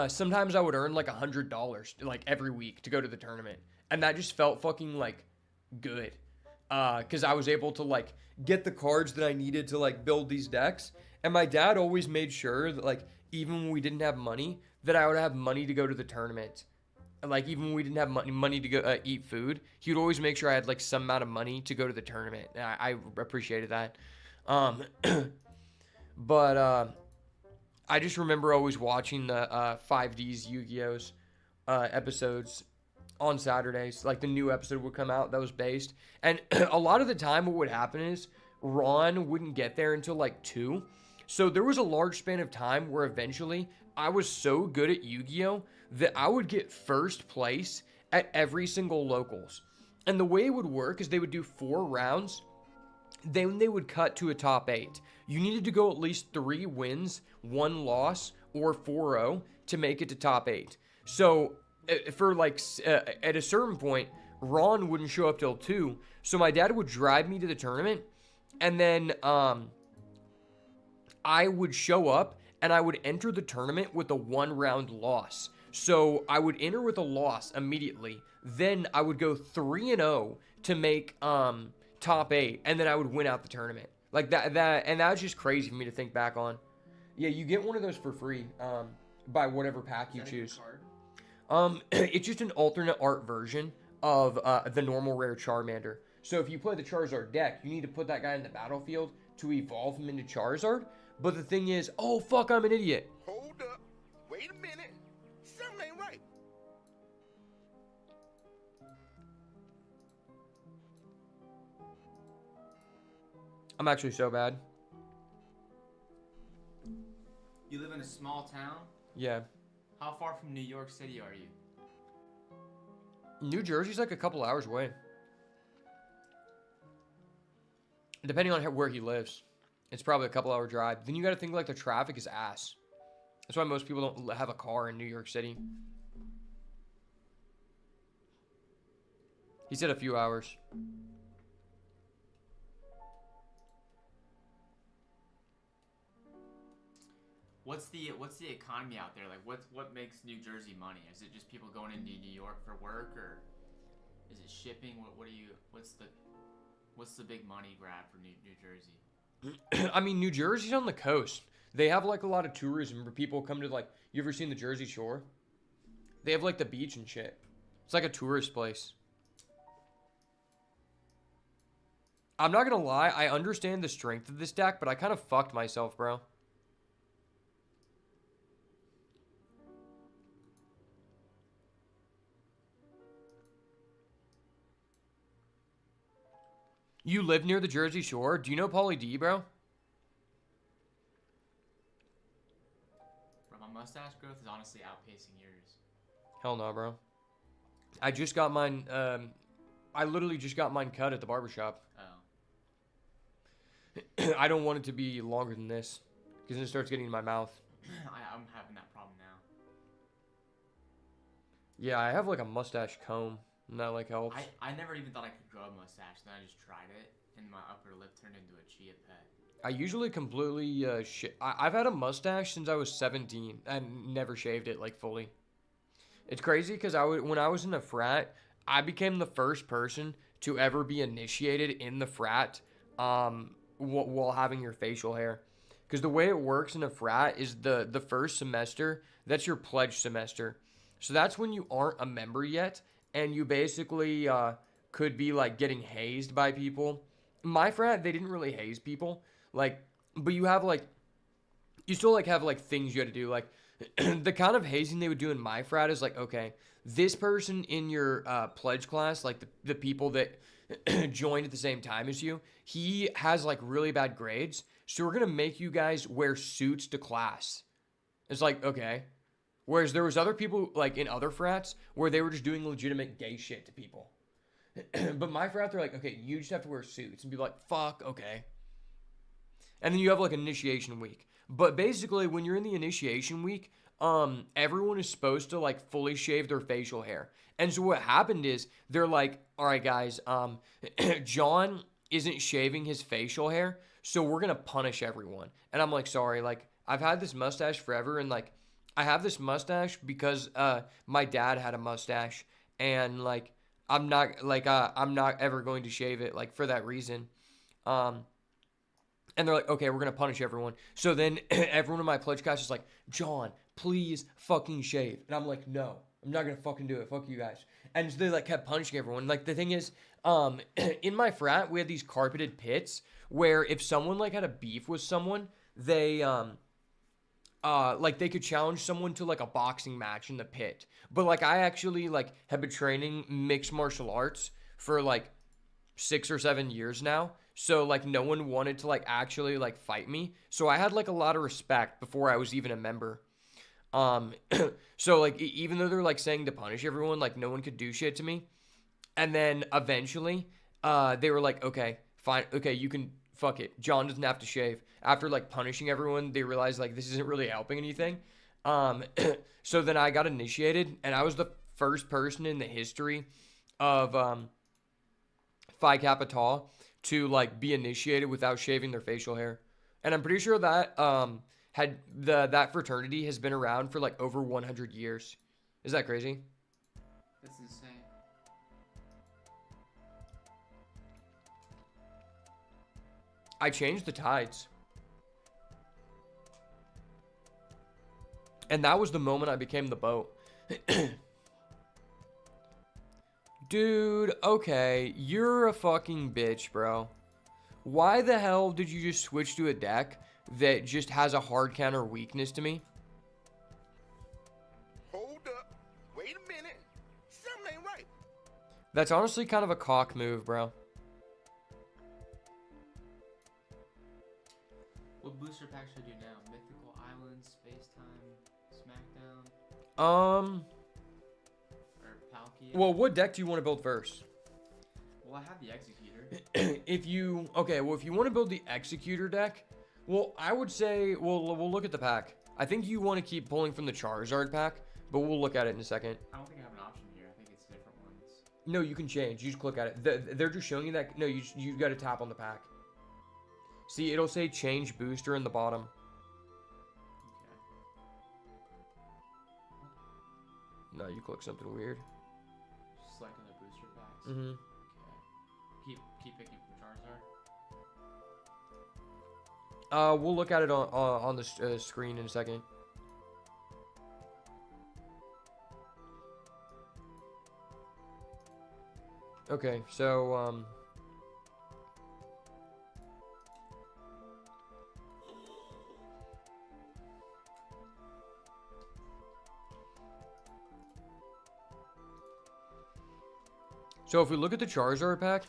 sometimes I would earn like $100 like every week to go to the tournament, and that just felt fucking like good, because I was able to like get the cards that I needed to like build these decks. And my dad always made sure that like even when we didn't have money, that I would have money to go to the tournament. And like even when we didn't have money to go eat food, he would always make sure I had like some amount of money to go to the tournament. And I appreciated that. But I just remember always watching the 5D's Yu-Gi-Oh's episodes on Saturdays. Like the new episode would come out that was based. And a lot of the time what would happen is Ron wouldn't get there until like 2. So there was a large span of time where eventually I was so good at Yu-Gi-Oh that I would get first place at every single locals. And the way it would work is they would do 4 rounds, then they would cut to a top 8. You needed to go at least 3 wins, 1 loss, or 4-0 to make it to top 8. So for like at a certain point, Ron wouldn't show up till 2. So my dad would drive me to the tournament, and then I would show up and I would enter the tournament with a 1-round loss. So I would enter with a loss immediately. Then I would go 3-0 to make top 8, and then I would win out the tournament. Like that and that's just crazy for me to think back on. Yeah, you get one of those for free by whatever pack you choose. It's just an alternate art version of the normal rare Charmander. So if you play the Charizard deck, you need to put that guy in the battlefield to evolve him into Charizard. But the thing is, oh fuck, I'm an idiot. Hold up. Wait a minute. Something ain't right. I'm actually so bad. You live in a small town? Yeah. How far from New York City are you? New Jersey's like a couple hours away. Depending on where he lives. It's probably a couple hour drive. Then you gotta think like the traffic is ass. That's why most people don't have a car in New York City. He said a few hours. What's the economy out there? Like what makes New Jersey money? Is it just people going into New York for work, or is it shipping? What's the big money grab for New Jersey? I mean, New Jersey's on the coast. They have like a lot of tourism where people come to like, you ever seen the Jersey Shore? They have like the beach and shit. It's like a tourist place. I'm not gonna lie, I understand the strength of this deck, but I kind of fucked myself, bro. You live near the Jersey Shore? Do you know Pauly D, bro? Bro, my mustache growth is honestly outpacing yours. Hell no, bro. I just got mine, I literally just got mine cut at the barbershop. Oh. I don't want it to be longer than this, because then it starts getting in my mouth. I'm having that problem now. Yeah, I have like a mustache comb, and that like helps. I never even thought I could grow a mustache. Then I just tried it, and my upper lip turned into a chia pet. I usually completely I've had a mustache since I was 17 and never shaved it like fully. It's crazy because when I was in a frat, I became the first person to ever be initiated in the frat while having your facial hair. Because the way it works in a frat is the first semester, that's your pledge semester. So that's when you aren't a member yet, and you basically could be like getting hazed by people. My frat, they didn't really haze people. Like, but you have like, you still like have like things you had to do. Like the kind of hazing they would do in my frat is like, okay, this person in your pledge class, like the people that joined at the same time as you, he has like really bad grades. So we're going to make you guys wear suits to class. It's like, okay. Whereas there was other people like in other frats where they were just doing legitimate gay shit to people. But my frat, they're like, okay, you just have to wear suits, and be like, fuck, okay. And then you have like initiation week. But basically when you're in the initiation week, everyone is supposed to like fully shave their facial hair. And so what happened is they're like, all right, guys, John isn't shaving his facial hair, so we're gonna punish everyone. And I'm like, sorry, like I've had this mustache forever, and like I have this mustache because my dad had a mustache, and like I'm not ever going to shave it like for that reason. And they're like, okay, we're gonna punish everyone. So then everyone in my pledge cast is like, John, please fucking shave. And I'm like, no, I'm not gonna fucking do it. Fuck you guys. And so they like kept punishing everyone. Like the thing is, in my frat, we had these carpeted pits where if someone like had a beef with someone, they like they could challenge someone to like a boxing match in the pit. But like I actually like have been training mixed martial arts for like 6 or 7 years now. So like no one wanted to like actually like fight me. So I had like a lot of respect before I was even a member. So like even though they're like saying to punish everyone, like no one could do shit to me. And then eventually they were like, okay, fine. Okay, you can fuck it. John doesn't have to shave. After like punishing everyone, they realized like this isn't really helping anything. So then I got initiated, and I was the first person in the history of Phi Kappa Tau to like be initiated without shaving their facial hair. And I'm pretty sure that that fraternity has been around for like over 100 years. Is that crazy? That's insane. I changed the tides. And that was the moment I became the boat. Dude, okay, you're a fucking bitch, bro. Why the hell did you just switch to a deck that just has a hard counter weakness to me? Hold up. Wait a minute. Something ain't right. That's honestly kind of a cock move, bro. What booster pack should I do now? Mythical Islands, Space Time, SmackDown, or Palkia? Well, what deck do you want to build first? Well, I have the Executor. If you want to build the Executor deck, well, I would say, we'll look at the pack. I think you want to keep pulling from the Charizard pack, but we'll look at it in a second. I don't think I have an option here. I think it's different ones. No, you can change. You just click at it. They're just showing you that. No, you got to tap on the pack. See, it'll say change booster in the bottom. Okay. No, you click something weird. Just selecting the booster packs. Mm-hmm. Okay. Keep picking from Charizard. We'll look at it on the screen in a second. Okay, so so if we look at the Charizard pack,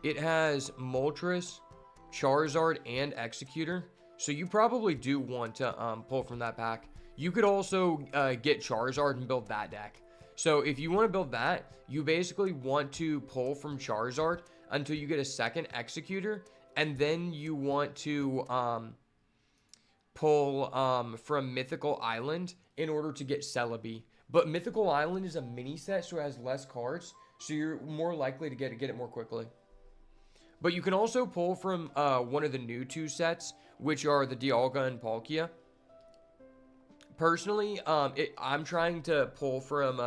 it has Moltres, Charizard, and Executor. So you probably do want to pull from that pack. You could also get Charizard and build that deck. So if you want to build that, you basically want to pull from Charizard until you get a second Executor, and then you want to pull from Mythical Island in order to get Celebi. But Mythical Island is a mini set, so it has less cards, so you're more likely to get it more quickly. But you can also pull from one of the new 2 sets, which are the Dialga and Palkia. Personally, I'm trying to pull from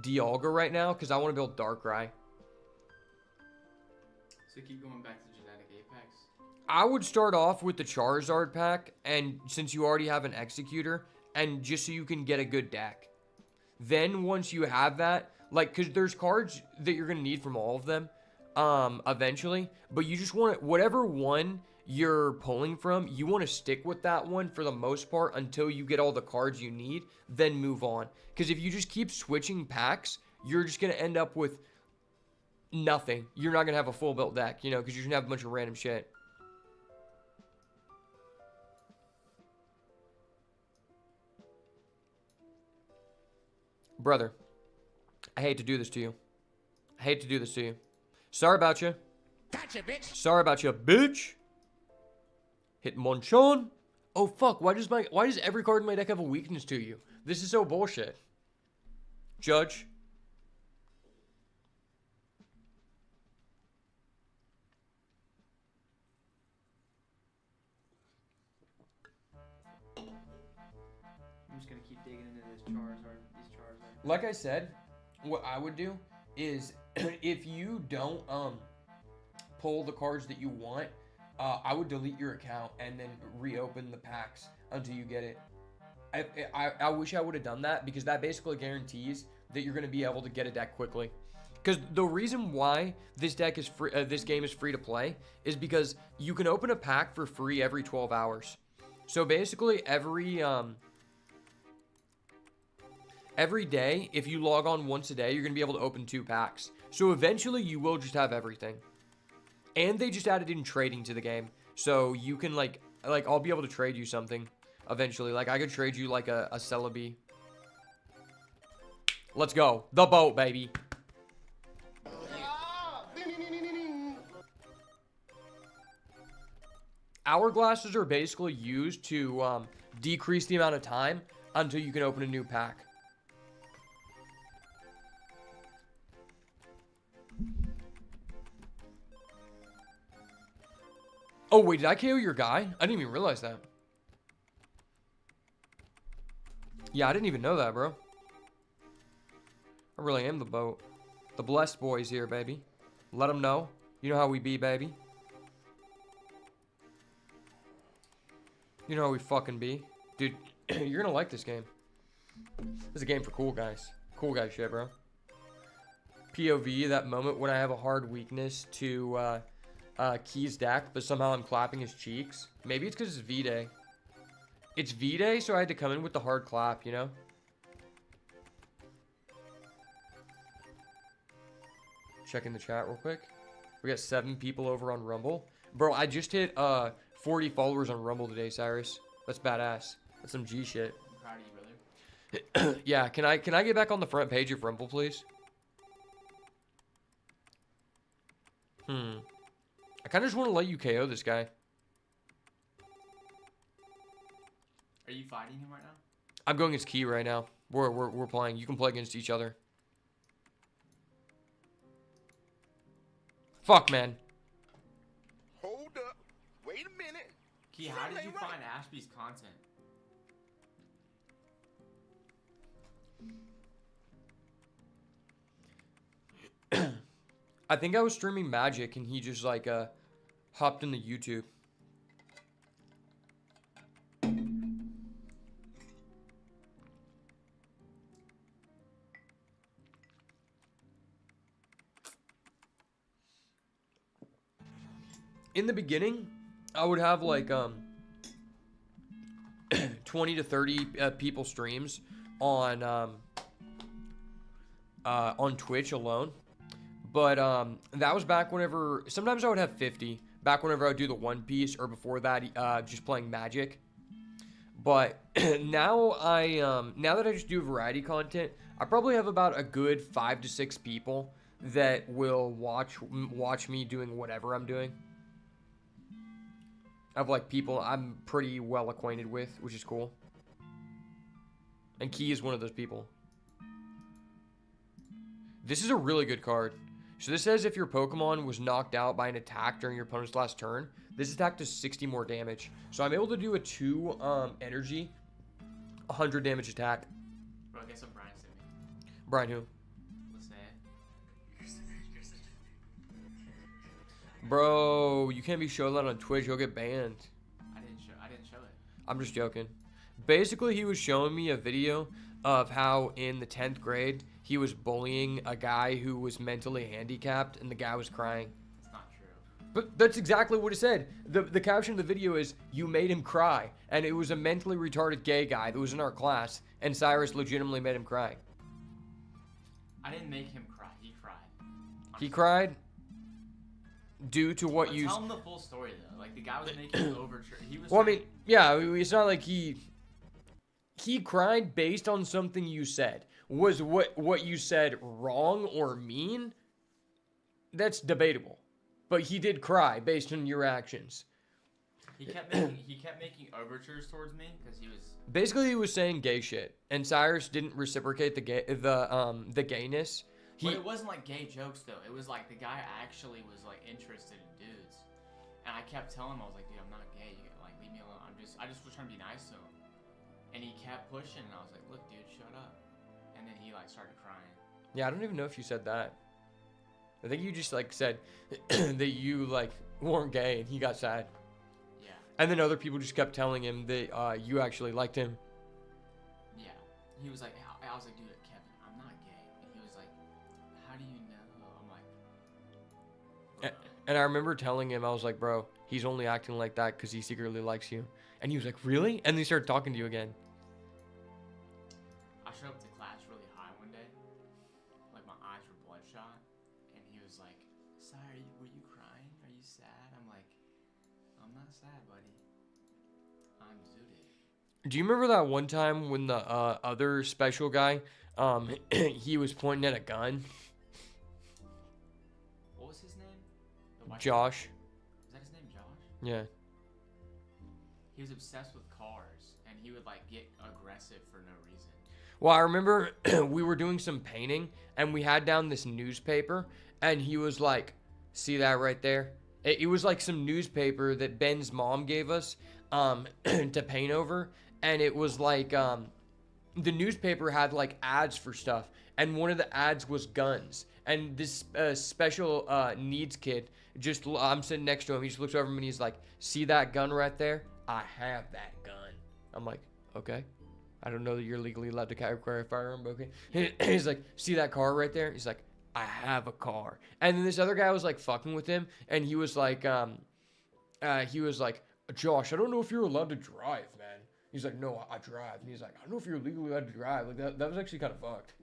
Dialga right now because I want to build Darkrai. So keep going back to Genetic Apex. I would start off with the Charizard pack, and since you already have an Executor, and just so you can get a good deck. Then once you have that, like, because there's cards that you're going to need from all of them eventually, but you just want whatever one you're pulling from, you want to stick with that one for the most part until you get all the cards you need, then move on. Because if you just keep switching packs, you're just going to end up with nothing. You're not going to have a full built deck, you know, because you're going to have a bunch of random shit. Brother, I hate to do this to you. I hate to do this to you. Sorry about you. Gotcha, bitch. Sorry about you, bitch. Hitmonchon. Oh fuck, why does every card in my deck have a weakness to you? This is so bullshit. Judge. I'm just gonna keep digging into this Charizard. These Charizard. Like I said, what I would do is if you don't pull the cards that you want, I would delete your account and then reopen the packs until you get it. I wish I would have done that because that basically guarantees that you're going to be able to get a deck quickly. Because the reason why this deck is free, this game is free to play is because you can open a pack for free every 12 hours. So basically every day, if you log on once a day, you're going to be able to open 2 packs. So eventually you will just have everything. And they just added in trading to the game. So you can like I'll be able to trade you something eventually. Like I could trade you like a Celebi. Let's go. The boat, baby. Hourglasses are basically used to decrease the amount of time until you can open a new pack. Oh, wait, did I KO your guy? I didn't even realize that. Yeah, I didn't even know that, bro. I really am the boat. The blessed boys here, baby. Let them know. You know how we be, baby. You know how we fucking be. Dude, you're gonna like this game. This is a game for cool guys. Cool guy shit, bro. POV, that moment when I have a hard weakness to Key's deck, but somehow I'm clapping his cheeks. Maybe it's because it's V-Day. It's V-Day, so I had to come in with the hard clap, you know? Checking the chat real quick. We got 7 people over on Rumble. Bro, I just hit 40 followers on Rumble today, Cyrus. That's badass. That's some G shit. I'm proud of you, brother. Yeah, can I get back on the front page of Rumble, please? I kind of just want to let you KO this guy. Are you fighting him right now? I'm going against Key right now. We're playing. You can play against each other. Fuck, man. Hold up. Wait a minute. Key, how did you find Ashby's content? I think I was streaming Magic and he just like hopped into YouTube. In the beginning, I would have like 20 to 30 people streams on Twitch alone. But that was back whenever, sometimes I would have 50, back whenever I would do the One Piece, or before that, just playing Magic. But now now that I just do variety content, I probably have about a good 5 to 6 people that will watch me doing whatever I'm doing. I have like people I'm pretty well acquainted with, which is cool. And Key is one of those people. This is a really good card. So this says if your Pokemon was knocked out by an attack during your opponent's last turn, this attack does 60 more damage. So I'm able to do a 2 energy, 100 damage attack. Bro, guess what Brian sent me? Brian who? Listen. Bro, you can't be showing that on Twitch. You'll get banned. I didn't show it. I'm just joking. Basically, he was showing me a video of how in the 10th grade, he was bullying a guy who was mentally handicapped, and the guy was crying. It's not true. But that's exactly what it said. The caption of the video is, "You made him cry," and it was a mentally retarded gay guy that was in our class, and Cyrus legitimately made him cry. I didn't make him cry. He cried. He cried due to what But you... tell him the full story, though. Like, the guy was making overture. He was Well, I trying- mean, yeah, it's not like he cried based on something you said. Was what you said wrong or mean? That's debatable. But he did cry based on your actions. He kept making overtures towards me because he was. Basically, he was saying gay shit, and Cyrus didn't reciprocate the gayness. But it wasn't like gay jokes though. It was like the guy actually was like interested in dudes, and I kept telling him, I was like, dude, I'm not gay. You like leave me alone. I just was trying to be nice to him, and he kept pushing, and I was like, look, dude, shut up. And then he like started crying. Yeah, I don't even know if you said that. I think you just like said that you like weren't gay, and he got sad. Yeah. And then other people just kept telling him that you actually liked him. Yeah. He was like, I was like, dude, Kevin, I'm not gay. And he was like, how do you know? I'm like, bro. And I remember telling him, I was like, bro, he's only acting like that because he secretly likes you. And he was like, really? And then he started talking to you again. I showed up to class really high one day. Like my eyes were bloodshot. And he was like, sorry, were you crying? Are you sad? I'm like, I'm not sad, buddy. I'm zooted. Do you remember that one time when the other special guy, he was pointing at a gun? What was his name? The white Josh. Is that his name, Josh? Yeah. He was obsessed with cars, and he would like get aggressive for no reason. Well, I remember we were doing some painting, and we had down this newspaper, and he was like, see that right there? It was like some newspaper that Ben's mom gave us to paint over, and it was like the newspaper had like ads for stuff, and one of the ads was guns. And this special needs kid, I'm sitting next to him, he just looks over me and he's like, see that gun right there? I have that gun. I'm like, okay. I don't know that you're legally allowed to carry a firearm, but okay. He's like, see that car right there? He's like, I have a car. And then this other guy was like fucking with him, and he was like, Josh, I don't know if you're allowed to drive, man. He's like, no, I drive. And he's like, I don't know if you're legally allowed to drive. Like that was actually kind of fucked.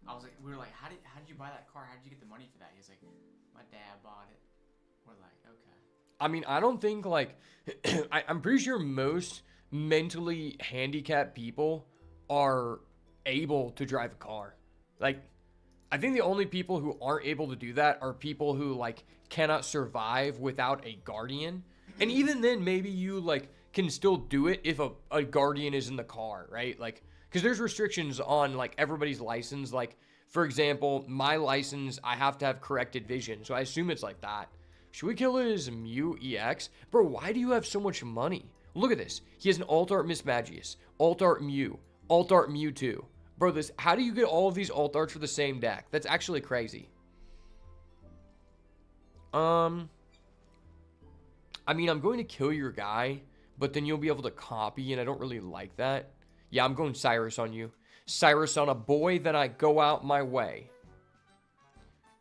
I was like, we were like, how did you buy that car? How did you get the money for that? He's like, my dad bought it. We're like, okay. I mean, I don't think like I'm pretty sure most mentally handicapped people are able to drive a car. Like, I think the only people who aren't able to do that are people who like cannot survive without a guardian. And even then, maybe you like can still do it if a guardian is in the car, right? Like, because there's restrictions on like everybody's license. Like, for example, my license, I have to have corrected vision. So I assume it's like that. Should we kill it as Mew EX? Bro, why do you have so much money? Look at this. He has an Alt Art Miss Magius, Alt Art Mew, Alt Art Mewtwo. Bro, how do you get all of these Alt Arts for the same deck? That's actually crazy. I mean, I'm going to kill your guy, but then you'll be able to copy, and I don't really like that. Yeah, I'm going Cyrus on you. Cyrus on a boy, then I go out my way.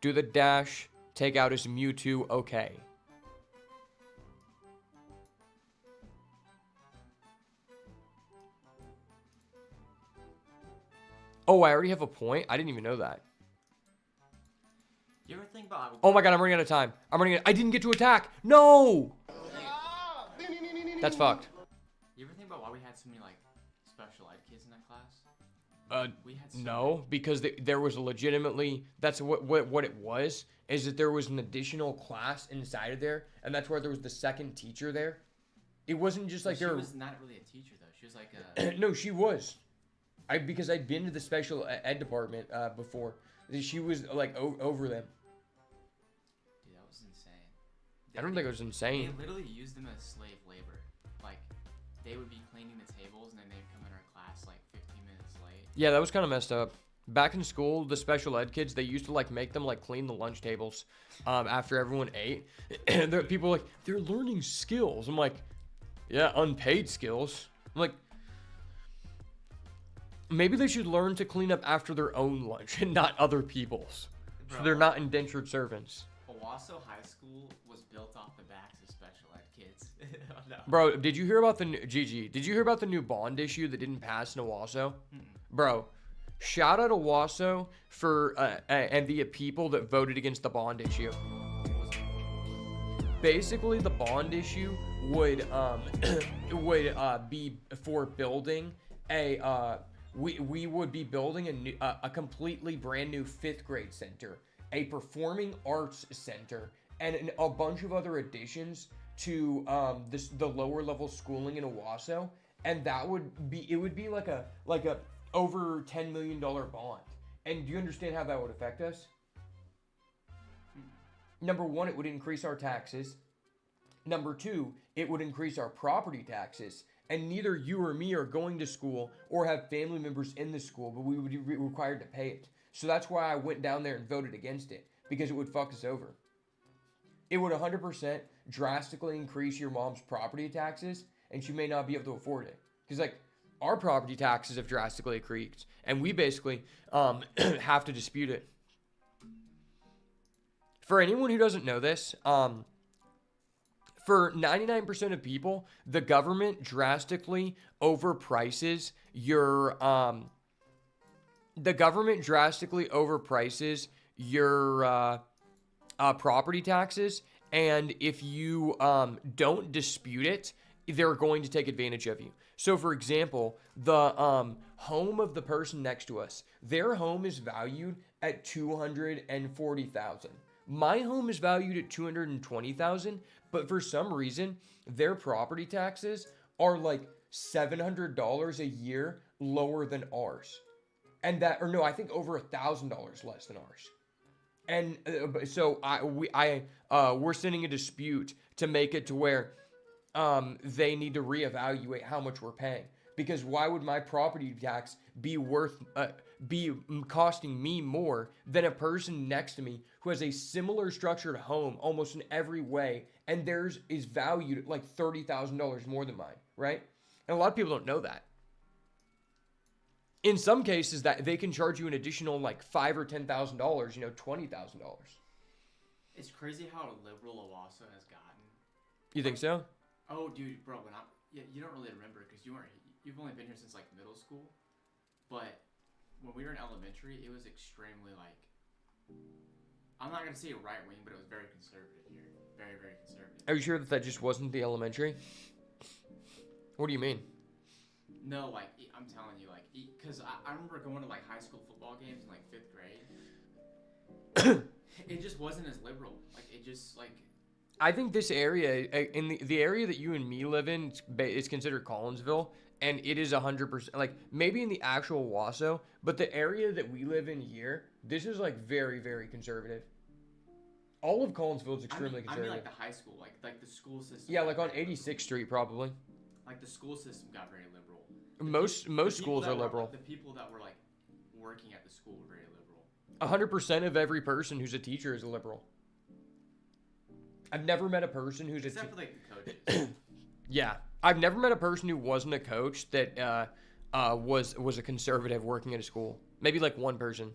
Do the dash, take out his Mewtwo, okay. Oh, I already have a point? I didn't even know that. You ever think about... Oh my god, I'm running out of time. I didn't get to attack. No! That's fucked. You ever think about why we had so many, like, special ed kids in that class? We had so No, because there was legitimately, that's what it was, is that there was an additional class inside of there, and that's where there was the second teacher there. It wasn't just like she there was not really a teacher, though. She was like a... No, she was. Because I'd been to the special ed department before. She was like over them. Dude, that was insane. I don't think it was insane. They literally used them as slave labor. Like, they would be cleaning the tables, and then they'd come in our class like 15 minutes late. Yeah, that was kind of messed up. Back in school, the special ed kids, they used to like make them like clean the lunch tables after everyone ate. And people were like, they're learning skills. I'm like, yeah, unpaid skills. I'm like, maybe they should learn to clean up after their own lunch and not other people's. Bro, So they're not indentured servants. Owasso High School was built off the backs of special ed kids. No. Bro, did you hear about the GG? Did you hear about the new bond issue that didn't pass in Owasso? Bro, shout out Owasso for and the people that voted against the bond issue. Basically, the bond issue would be for building a we would be building a completely brand new 5th grade center, a performing arts center, and a bunch of other additions to the lower level schooling in Owasso, and that would be like a over $10 million bond. And do you understand how that would affect us? Number one, it would increase our taxes. Number two, it would increase our property taxes. And neither you or me are going to school or have family members in the school, but we would be required to pay it. So that's why I went down there and voted against it, because it would fuck us over. It would 100% drastically increase your mom's property taxes, and she may not be able to afford it. Because, like, our property taxes have drastically increased, and we basically have to dispute it. For anyone who doesn't know this, for 99% of people, the government drastically overprices your property taxes, and if you don't dispute it, they're going to take advantage of you. So, for example, the home of the person next to us, their home is valued at $240,000. My home is valued at $220,000, but for some reason, their property taxes are like $700 a year lower than ours. And that, or no, I think over $1,000 less than ours. And so we're sending a dispute to make it to where they need to reevaluate how much we're paying. Because why would my property tax be costing me more than a person next to me who has a similar structured home almost in every way, and theirs is valued at like $30,000 more than mine, right? And a lot of people don't know that. In some cases, that they can charge you an additional like $5,000 or $10,000, $20,000. It's crazy how liberal Owasso has gotten. You think so? Oh, dude, bro, you don't really remember because you've only been here since like middle school, but when we were in elementary, it was extremely like, I'm not gonna say right wing, but it was very conservative here, very, very conservative. Are you sure that just wasn't the elementary? What do you mean? No, like I'm telling you, like, because I remember going to like high school football games in like 5th grade. It just wasn't as liberal. Like it just like. I think this area, in the area that you and me live in, is considered Collinsville, and it is 100%, like, maybe in the actual Owasso, but the area that we live in here, this is, like, very, very conservative. All of Collinsville is extremely conservative. I mean, like, the high school, like the school system. Yeah, like, on 86th Street, probably. Like, the school system got very liberal. Most schools are liberal. The people that were, like, working at the school were very liberal. 100% of every person who's a teacher is a liberal. I've never met a person who's Except for, like, the coaches. Yeah. I've never met a person who wasn't a coach that was a conservative working at a school. Maybe, like, one person.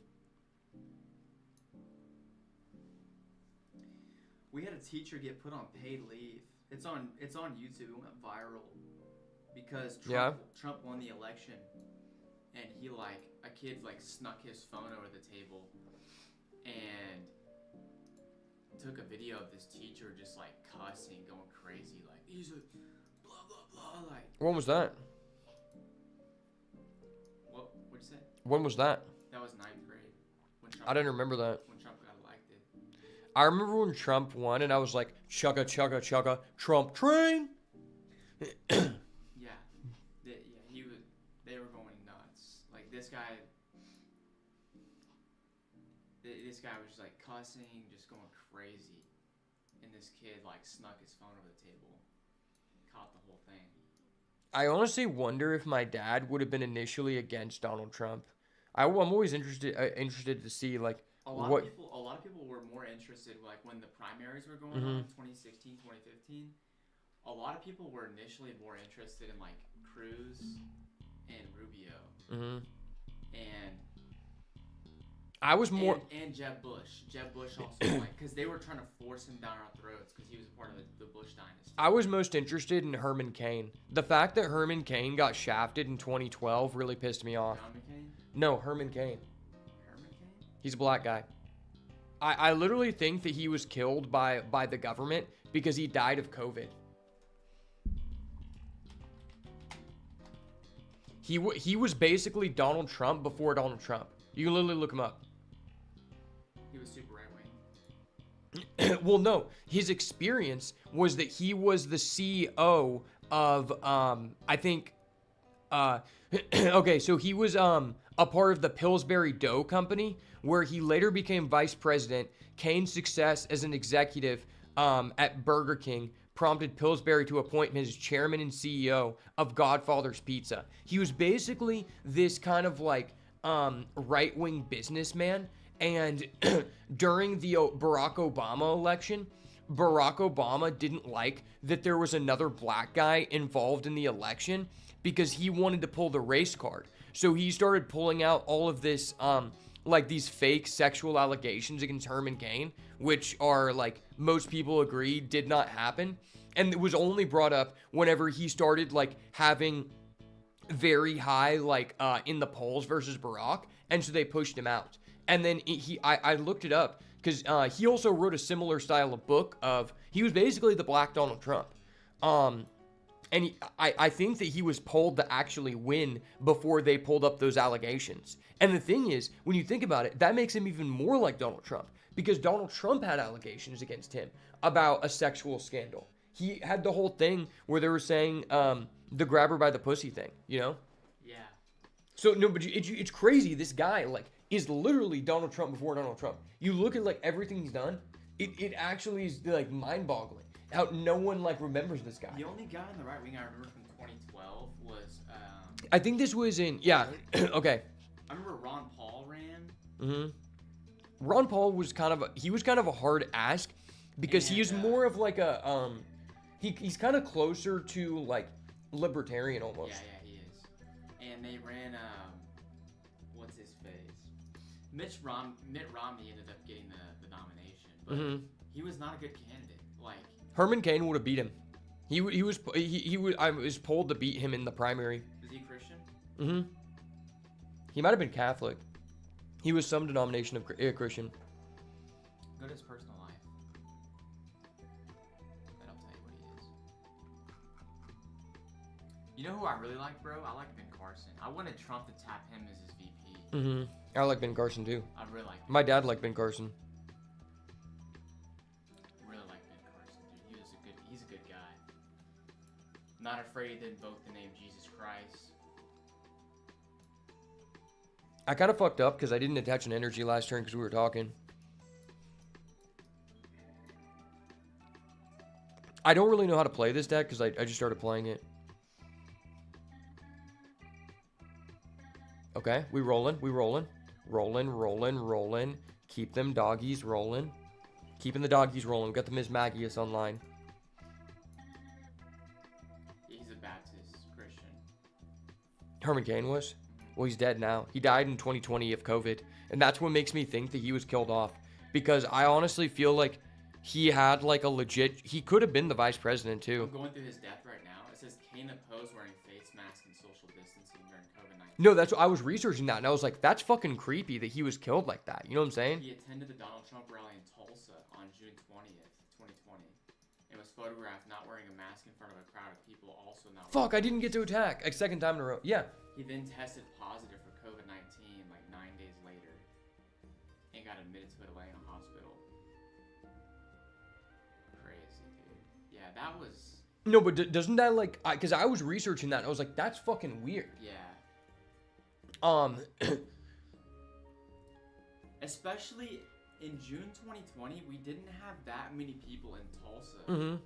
We had a teacher get put on paid leave. It's on YouTube. It went viral because Trump won the election, and he a kid snuck his phone over the table and took a video of this teacher just cussing, going crazy, he's a blah blah blah. When was that? What'd you say? When was that? That was 9th grade. I didn't remember that. When Trump got elected. I remember when Trump won, and I was like, chugga chugga chugga, Trump train. They were going nuts. This guy was just cussing, just going crazy, and this kid snuck his phone over the table, caught the whole thing. I honestly wonder if my dad would have been initially against Donald Trump. I'm always interested to see a lot of people were more interested when the primaries were going on in 2016, 2015. A lot of people were initially more interested in Cruz and Rubio. Mm-hmm. And I was more and Jeb Bush. Jeb Bush also because they were trying to force him down our throats because he was a part of the Bush dynasty. I was most interested in Herman Cain. The fact that Herman Cain got shafted in 2012 really pissed me off. John McCain? No, Herman Cain. Herman Cain? He's a black guy. I literally think that he was killed by the government because he died of COVID. He was basically Donald Trump before Donald Trump. You can literally look him up. He was super right-wing. well, no, his experience was that he was the CEO of, I think, okay, so he was a part of the Pillsbury Dough Company, where he later became vice president. Kane's success as an executive at Burger King prompted Pillsbury to appoint him as chairman and CEO of Godfather's Pizza. He was basically this kind of like right-wing businessman, and during the Barack Obama election, Barack Obama didn't like that there was another black guy involved in the election because he wanted to pull the race card. So he started pulling out all of this, like these fake sexual allegations against Herman Cain, which are like most people agree did not happen. And it was only brought up whenever he started like having very high, like in the polls versus Barack. And so they pushed him out. And then I looked it up because he also wrote a similar style of book of, he was basically the Black Donald Trump. And I think that he was polled to actually win before they pulled up those allegations. And the thing is, when you think about it, that makes him even more like Donald Trump, because Donald Trump had allegations against him about a sexual scandal. He had the whole thing where they were saying the grab her by the pussy thing, you know? Yeah. So, no, but it's crazy. This guy, like, is literally Donald Trump before Donald Trump. You look at, like, everything he's done, it actually is, like, mind-boggling how no one, like, remembers this guy. The only guy in the right wing I remember from 2012 was, I think this was in, yeah, okay. I remember Ron Paul ran. Mm-hmm. Ron Paul was kind of a hard ask because he is more of like a, he's kind of closer to, like, libertarian almost. Yeah, he is. And they ran, what's his face? Mitt Romney ended up getting the nomination, but he was not a good candidate. Like, Herman Cain would have beat him. He I was polled to beat him in the primary. is he Christian? Mm-hmm. He might have been Catholic. He was some denomination of Christian. Go to his personal life. That'll tell you what he is. You know who I really like, bro? I like Ben Carson. I wanted Trump to tap him as his VP. Mm-hmm. I like Ben Carson too. I really like My dad liked Ben Carson. Really like Ben Carson, dude. He's a good guy. Not afraid to invoke the name Jesus Christ. I kind of fucked up because I didn't attach an energy last turn because we were talking. I don't really know how to play this deck because I just started playing it. Okay, we rolling. Rolling. Keep them doggies rolling. Keeping the doggies rolling. We got the Ms. Magius online. He's a Baptist Christian. Herman Cain was? Well, he's dead now. He died in 2020 of COVID. And that's what makes me think that he was killed off. Because I honestly feel like he had like a legit... He could have been the vice president too. I'm going through his death right now. It says Cain opposed wearing face masks and social distancing during COVID-19. No, that's what I was researching that. And I was like, that's fucking creepy that he was killed like that. You know what I'm saying? He attended the Donald Trump rally in Tulsa on June 20th, 2020. And was photographed not wearing a mask in front of a crowd of people also not Fuck, I didn't get to attack. A second time in a row. Yeah. He then tested positive for COVID-19 like 9 days later and got admitted to Atlanta Hospital. Crazy, dude. Yeah, that was... No, but doesn't that like... Because I was researching that. And I was like, that's fucking weird. Yeah. Especially in June 2020, we didn't have that many people in Tulsa. Mm-hmm.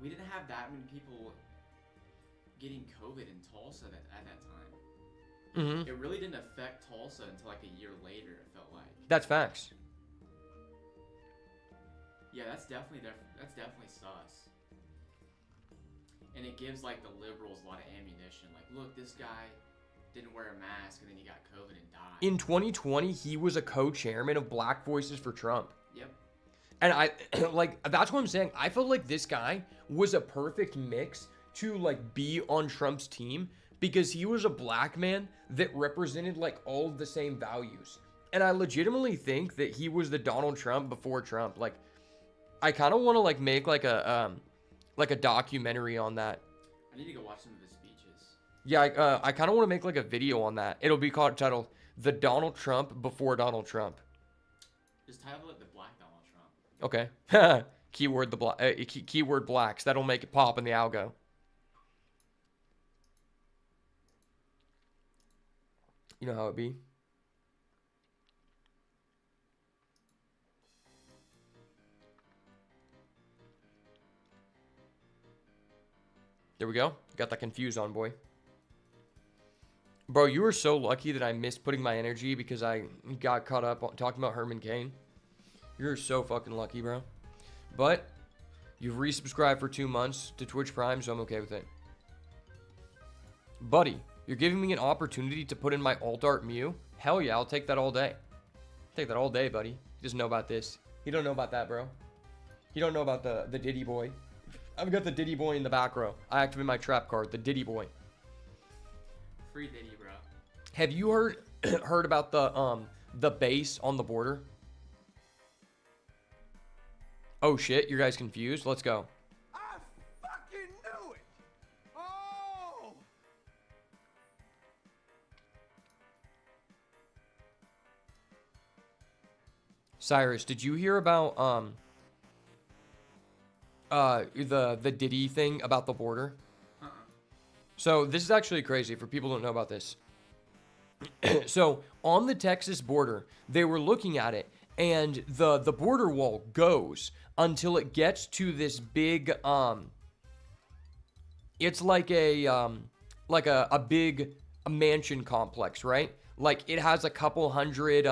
We didn't have that many people getting COVID in Tulsa at that time. Mm-hmm. It really didn't affect Tulsa until like a year later, it felt like. That's facts. Yeah, that's definitely sus. And it gives like the liberals a lot of ammunition. Like, look, this guy didn't wear a mask and then he got COVID and died. In 2020, he was a co-chairman of Black Voices for Trump. Yep. And I, like, that's what I'm saying. I felt like this guy was a perfect mix to, like, be on Trump's team because he was a black man that represented, like, all of the same values. And I legitimately think that he was the Donald Trump before Trump. Like, I kind of want to, like, make, like a documentary on that. I need to go watch some of his speeches. Yeah, I kind of want to make, like, a video on that. It'll be titled, The Donald Trump Before Donald Trump. Just title it The Black Donald Trump. Okay. Keyword keyword blacks. That'll make it pop in the algo. You know how it be. There we go. Got that confused on, boy. Bro, you were so lucky that I missed putting my energy because I got caught up on talking about Herman Cain. You're so fucking lucky, bro. But you've resubscribed for 2 months to Twitch Prime, so I'm okay with it. Buddy, you're giving me an opportunity to put in my alt art Mew? Hell yeah, I'll take that all day. Take that all day, buddy. He doesn't know about this. He don't know about that, bro. He don't know about the Diddy boy. I've got the Diddy boy in the back row. I activate my trap card, the Diddy boy. Free Diddy, bro. Have you heard about the base on the border? Oh shit, you guys confused? Let's go. I fucking knew it. Oh. Cyrus, did you hear about the Diddy thing about the border? So this is actually crazy for people who don't know about this. So on the Texas border, they were looking at it, and the border wall goes until it gets to this big it's like a big mansion complex, right? Like it has a couple hundred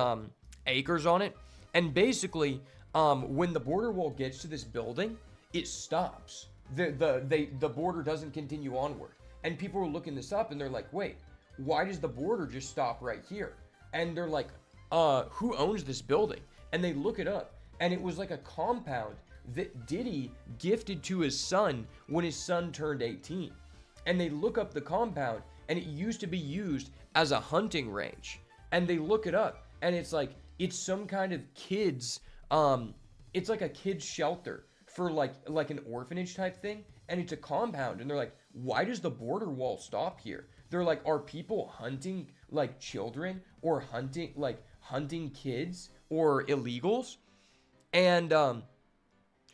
acres on it, and basically when the border wall gets to this building, it stops. The border doesn't continue onward. And people are looking this up and they're like, wait, why does the border just stop right here? And they're like, who owns this building? And they look it up, and it was like a compound that Diddy gifted to his son when his son turned 18. And they look up the compound, and it used to be used as a hunting range. And they look it up, and it's like, it's some kind of kids, it's like a kid's shelter for like an orphanage type thing. And it's a compound, and they're like, why does the border wall stop here? They're like, are people hunting like children or hunting kids or illegals? And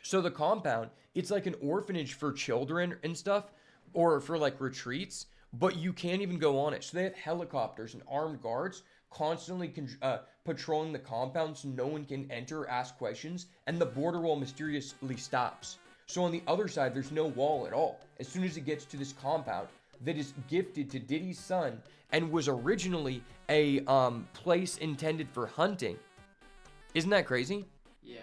so the compound, it's like an orphanage for children and stuff, or for like retreats, but you can't even go on it. So they have helicopters and armed guards constantly patrolling the compound so no one can enter or ask questions, and the border wall mysteriously stops. So on the other side, there's no wall at all. As soon as it gets to this compound that is gifted to Diddy's son and was originally a place intended for hunting. Isn't that crazy? Yeah.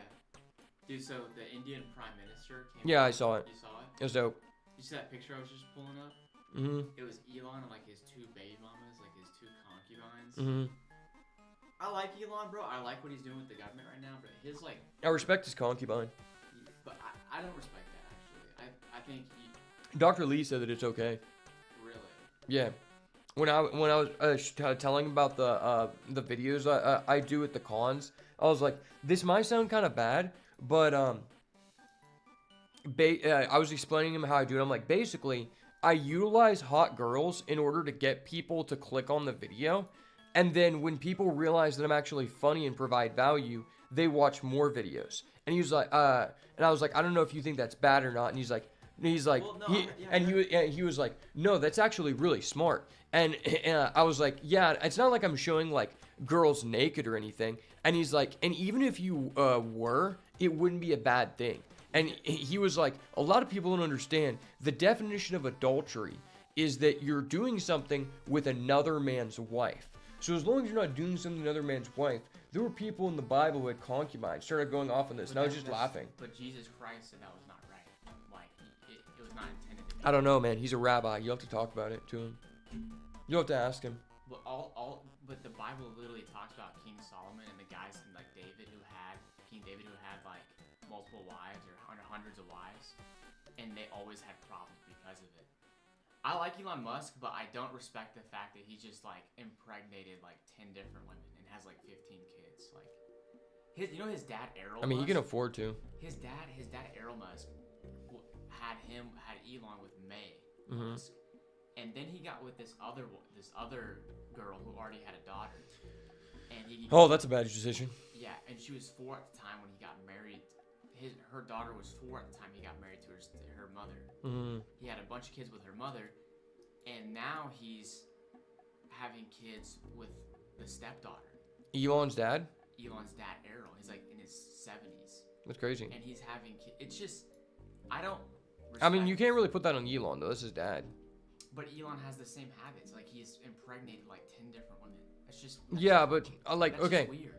Dude, so the Indian Prime Minister came Yeah, out. I saw it. You saw it? It was dope. You see that picture I was just pulling up? Mm-hmm. It was Elon and like his 2 baby mamas, like his 2 concubines. Mm-hmm. I like Elon, bro. I like what he's doing with the government right now, but his like, I respect his concubine. but I don't respect that actually. I think he Dr. Lee said that it's okay. really. Yeah. When I was telling about the videos I do at the cons, I was like, this might sound kind of bad, but I was explaining him how I do it. I'm like, basically, I utilize hot girls in order to get people to click on the video, and then when people realize that I'm actually funny and provide value, they watch more videos. And he was like, and I was like, I don't know if you think that's bad or not. And he's like, Well, no, he was like, no, that's actually really smart. And I was like, yeah, it's not like I'm showing like girls naked or anything. And he's like, and even if you were, it wouldn't be a bad thing. And he was like, a lot of people don't understand the definition of adultery is that you're doing something with another man's wife. So as long as you're not doing something with another man's wife, there were people in the Bible who had concubines. Started going off on this, and I was just laughing. But Jesus Christ said that was not right. Like it was not intended to be. I don't know, man. He's a rabbi. You have to talk about it to him. You'll have to ask him. But but the Bible literally talks about King Solomon and the guys like King David who had like multiple wives or hundreds of wives, and they always had problems because of it. I like Elon Musk, but I don't respect the fact that he just like impregnated like 10 different women and has like 15 kids. Like his dad Errol. I mean, Musk, he can afford to. His dad Errol Musk had Elon with May Mhm. Musk, and then he got with this other girl who already had a daughter, and he Oh, that's a bad decision. yeah, and she was 4 at the time when he got married her daughter was 4 at the time he got married to her mother. Mm-hmm. He had a bunch of kids with her mother, and now he's having kids with the stepdaughter. Elon's dad? Elon's dad, Errol. He's like in his 70s. That's crazy. And he's having kids. It's just, I don't. I mean, you can't really put that on Elon though. That's his dad. But Elon has the same habits. Like he's impregnated like 10 different women. It's just. Yeah, but like, that's okay. just weird.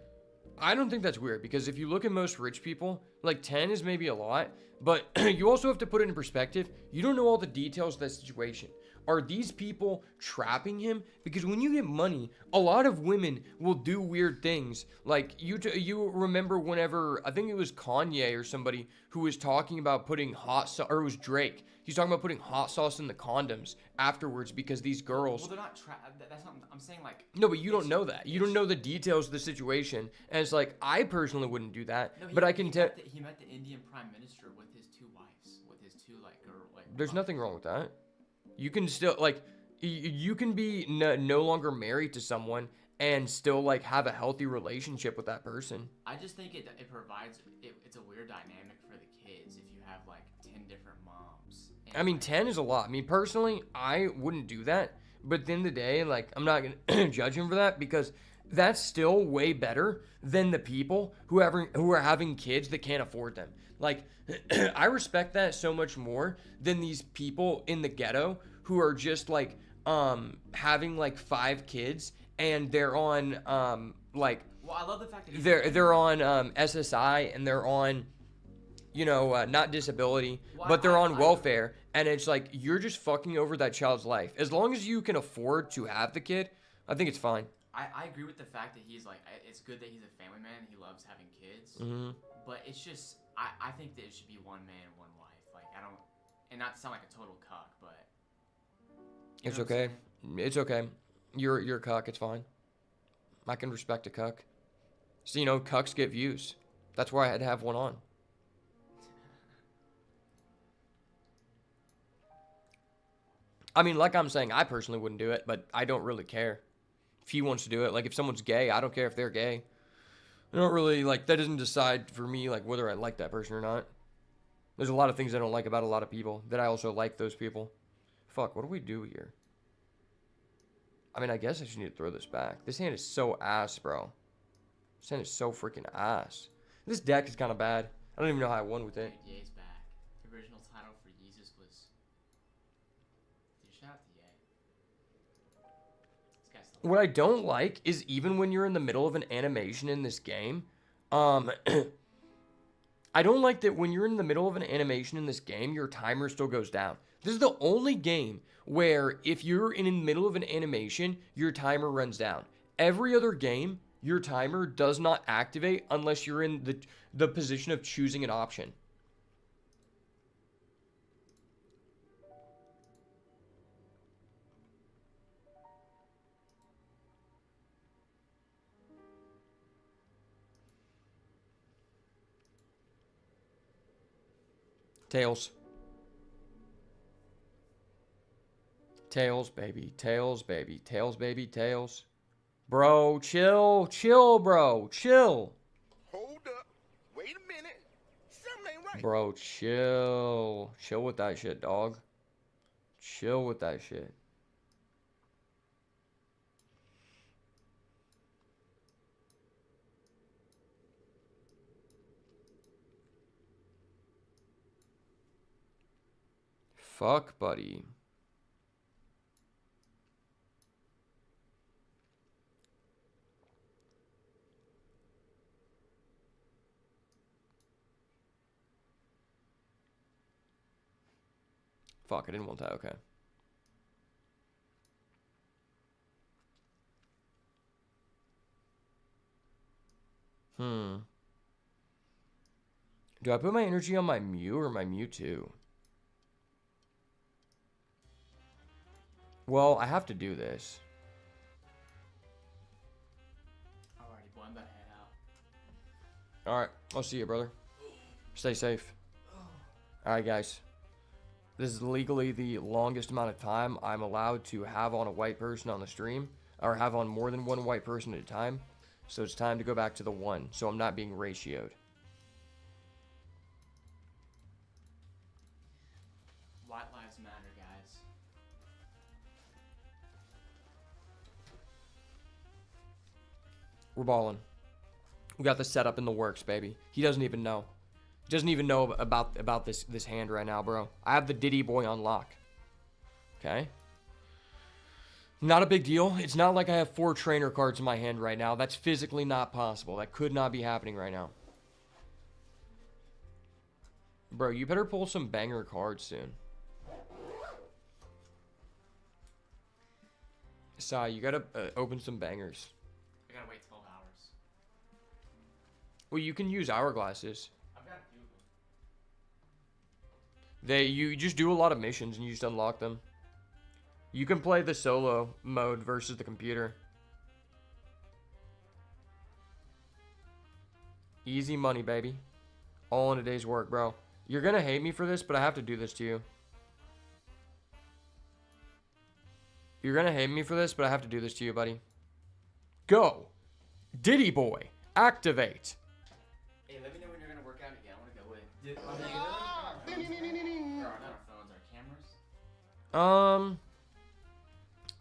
I don't think that's weird because if you look at most rich people, like 10 is maybe a lot, but you also have to put it in perspective. You don't know all the details of that situation. Are these people trapping him? Because when you get money, a lot of women will do weird things. Like you remember whenever, I think it was Kanye or somebody who was talking about putting hot sauce, or it was Drake. He's talking about putting hot sauce in the condoms afterwards because these girls. Well, they're not. That's not. I'm saying like. No, but you don't know that. You don't know the details of the situation, and it's like I personally wouldn't do that. No, but I can tell. He met the Indian Prime Minister with his 2 wives, with his 2 like girl. Like. There's nothing wrong with that. You can still like, you can be no longer married to someone and still like have a healthy relationship with that person. I just think it provides. It's a weird dynamic for the kids if you have like 10 different moms. And, I mean, 10 is a lot. I mean, personally, I wouldn't do that. But at the end of the day, like, I'm not going to judge him for that because that's still way better than the people who are having kids that can't afford them. Like, I respect that so much more than these people in the ghetto who are just like having like 5 kids and they're on like. Well, I love the fact that they're on SSI and they're on, you know, not disability, but they're on welfare, and it's like you're just fucking over that child's life. As long as you can afford to have the kid, I think it's fine. I agree with the fact that he's like, it's good that he's a family man. He loves having kids, but it's just I think that it should be 1 man, 1 wife. Like I don't, and not to sound like a total cuck, but it's okay. It's okay. You're a cuck. It's fine. I can respect a cuck. So, you know, cucks get views. That's why I had to have one on. I mean, like I'm saying, I personally wouldn't do it, but I don't really care. If he wants to do it, like if someone's gay, I don't care if they're gay. I don't really, like, that doesn't decide for me, like, whether I like that person or not. There's a lot of things I don't like about a lot of people that I also like those people. Fuck, what do we do here? I mean, I guess I just need to throw this back. This hand is so ass, bro. This hand is so freaking ass. This deck is kind of bad. I don't even know how I won with it. Ye's back. The original title for Yeezus was. Dude, shout out to Ye. This guy's still. What I don't like is even when you're in the middle of an animation in this game, I don't like that when you're in the middle of an animation in this game, your timer still goes down. This is the only game where if you're in the middle of an animation, your timer runs down. Every other game, your timer does not activate unless you're in the position of choosing an option. Tails. Tails, baby. Tails, baby. Tails, baby. Tails. Bro, chill. Chill, bro. Chill. Hold up. Wait a minute. Something ain't right. Bro, chill. Chill with that shit, dog. Chill with that shit. Fuck, buddy. Fuck, I didn't want that. Okay. Do I put my energy on my Mew or my Mewtwo? Well, I have to do this. Alrighty, boy, I'm about to head out. Alright, I'll see you, brother. Stay safe. Alright, guys. This is legally the longest amount of time I'm allowed to have on a white person on the stream, or have on more than one white person at a time. So it's time to go back to the 1, so I'm not being ratioed. White lives matter, guys. We're balling. We got the setup in the works, baby. He doesn't even know. He doesn't even know about this hand right now, bro. I have the Diddy boy on lock. Okay. Not a big deal. It's not like I have 4 trainer cards in my hand right now. That's physically not possible. That could not be happening right now. Bro, you better pull some banger cards soon. Sai, you gotta open some bangers. I gotta wait 12 hours. Well, you can use hourglasses. I've got a few of them. You just do a lot of missions and you just unlock them. You can play the solo mode versus the computer. Easy money, baby. All in a day's work, bro. You're gonna hate me for this, but I have to do this to you. You're gonna hate me for this, but I have to do this to you, buddy. Go! Diddy boy, activate! Hey, let me know when you're gonna work out again. I wanna go with. Or not our phones, our cameras.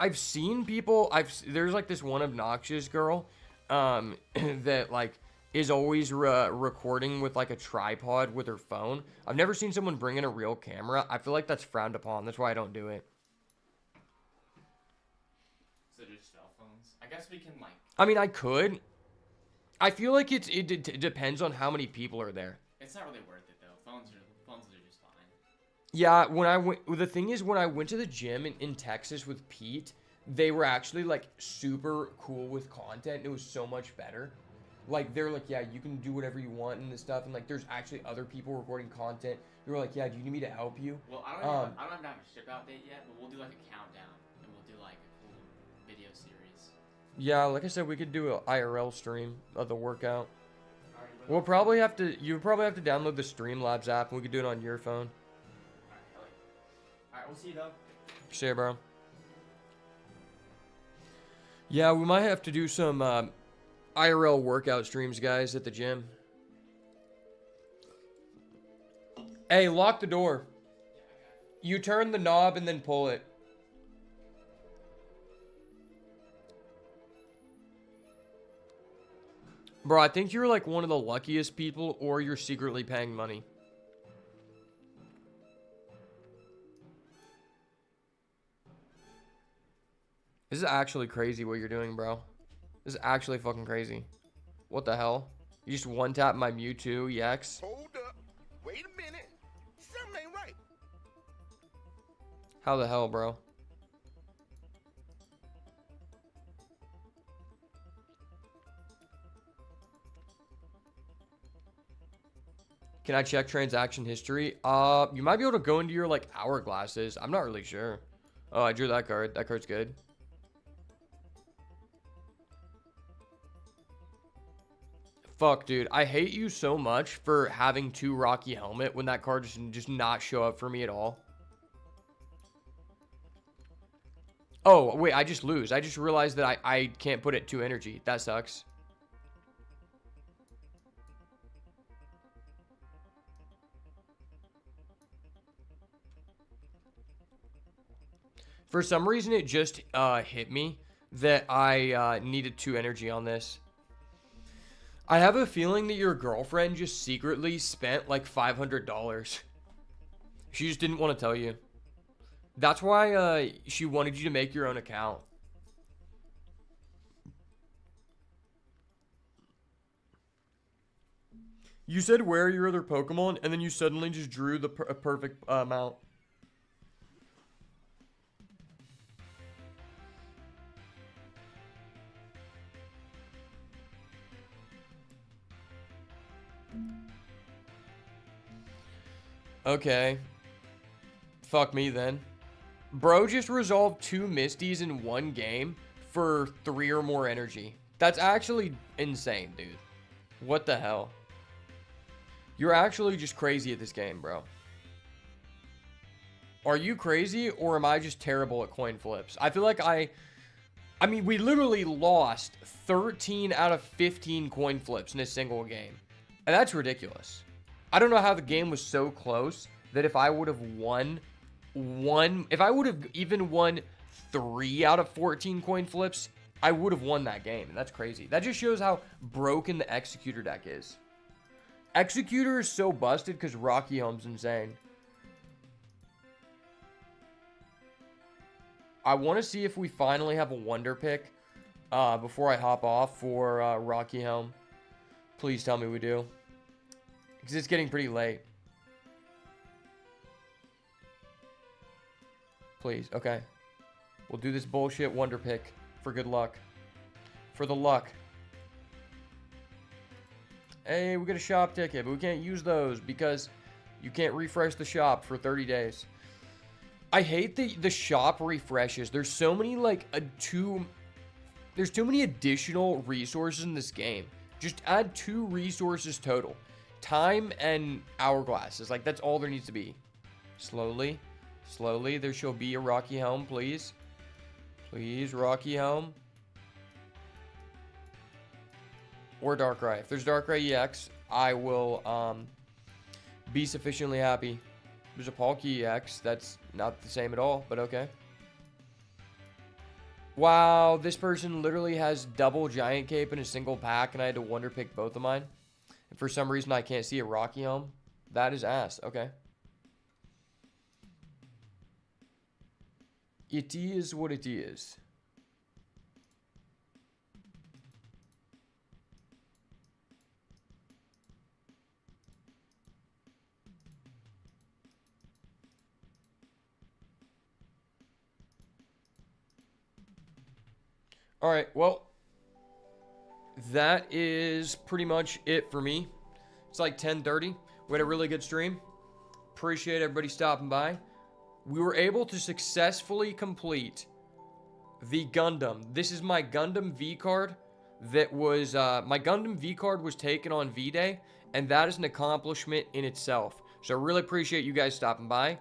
I've seen people. There's like this one obnoxious girl, that like is always recording with like a tripod with her phone. I've never seen someone bring in a real camera. I feel like that's frowned upon. That's why I don't do it. So just cell phones. I guess we can like. I mean, I could. I feel like it depends on how many people are there. It's not really worth it though. Phones are just fine. Yeah, the thing is, when I went to the gym in Texas with Pete, they were actually like super cool with content. It was so much better. Like they're like, yeah, you can do whatever you want and this stuff. And like, there's actually other people recording content. They were like, yeah, do you need me to help you? Well, I don't have a ship out date yet, but we'll do like a countdown and we'll do like a cool video series. Yeah, like I said, we could do an IRL stream of the workout. We'll probably have to. You would probably have to download the Streamlabs app, and we could do it on your phone. Alright, we'll see you though. See ya, bro. Yeah, we might have to do some IRL workout streams, guys, at the gym. Hey, lock the door. You turn the knob and then pull it. Bro, I think you're like one of the luckiest people, or you're secretly paying money. This is actually crazy what you're doing, bro. This is actually fucking crazy. What the hell? You just one-tap my Mewtwo EX? Hold up. Wait a minute. Something ain't right. How the hell, bro? Can I check transaction history? You might be able to go into your, like, hourglasses. I'm not really sure. Oh, I drew that card. That card's good. Fuck, dude. I hate you so much for having 2 Rocky Helmet when that card just not show up for me at all. Oh, wait. I just lose. I just realized that I can't put it 2 energy. That sucks. For some reason, it just hit me that I needed 2 energy on this. I have a feeling that your girlfriend just secretly spent like $500. She just didn't want to tell you. That's why she wanted you to make your own account. You said where are your other Pokemon, and then you suddenly just drew the perfect amount. Okay. Fuck me then. Bro just resolved 2 Misties in 1 game for 3 or more energy. That's actually insane, dude. What the hell? You're actually just crazy at this game, bro. Are you crazy, or am I just terrible at coin flips? I feel like I mean, we literally lost 13 out of 15 coin flips in a single game. And that's ridiculous. I don't know how the game was so close that if I would have won won, if I would have even won 3 out of 14 coin flips, I would have won that game. And that's crazy. That just shows how broken the Executor deck is. Executor is so busted because Rocky Helm's insane. I want to see if we finally have a Wonder pick before I hop off for Rocky Helm. Please tell me we do. Because it's getting pretty late. Please. Okay. We'll do this bullshit Wonder pick for good luck. For the luck. Hey, we got a shop ticket, but we can't use those because you can't refresh the shop for 30 days. I hate the shop refreshes. There's so many, like, there's too many additional resources in this game. Just add 2 resources total. Time and hourglasses. Like, that's all there needs to be. Slowly. Slowly. There shall be a Rocky Helm, please. Please, Rocky Helm. Or Darkrai. If there's Darkrai EX, I will be sufficiently happy. There's a Palkia EX. That's not the same at all, but okay. Wow, this person literally has double Giant Cape in a single pack, and I had to Wonder pick both of mine. And for some reason, I can't see a Rocky Helm. That is ass. Okay. It is what it is. All right, well, that is pretty much it for me. It's like 10:30. We had a really good stream. Appreciate everybody stopping by. We were able to successfully complete the Gundam. This is my Gundam V card that was, my Gundam V card was taken on V-Day, and that is an accomplishment in itself. So I really appreciate you guys stopping by.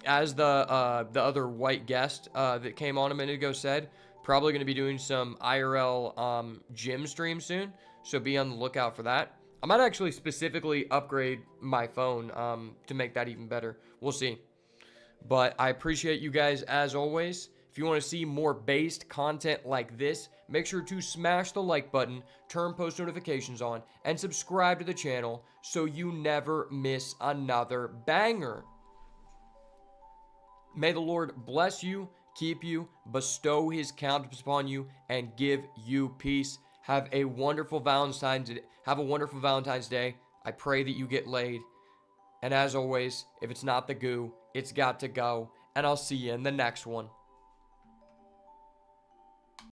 As the other white guest that came on a minute ago said, probably going to be doing some IRL gym stream soon, so be on the lookout for that. I might actually specifically upgrade my phone to make that even better. We'll see. But I appreciate you guys as always. If you want to see more based content like this, make sure to smash the like button, turn post notifications on, and subscribe to the channel so you never miss another banger. May the Lord bless you, keep you, bestow his countenance upon you, and give you peace. Have a wonderful Valentine's Day. I pray that you get laid. And as always, if it's not the goo, it's got to go. And I'll see you in the next one.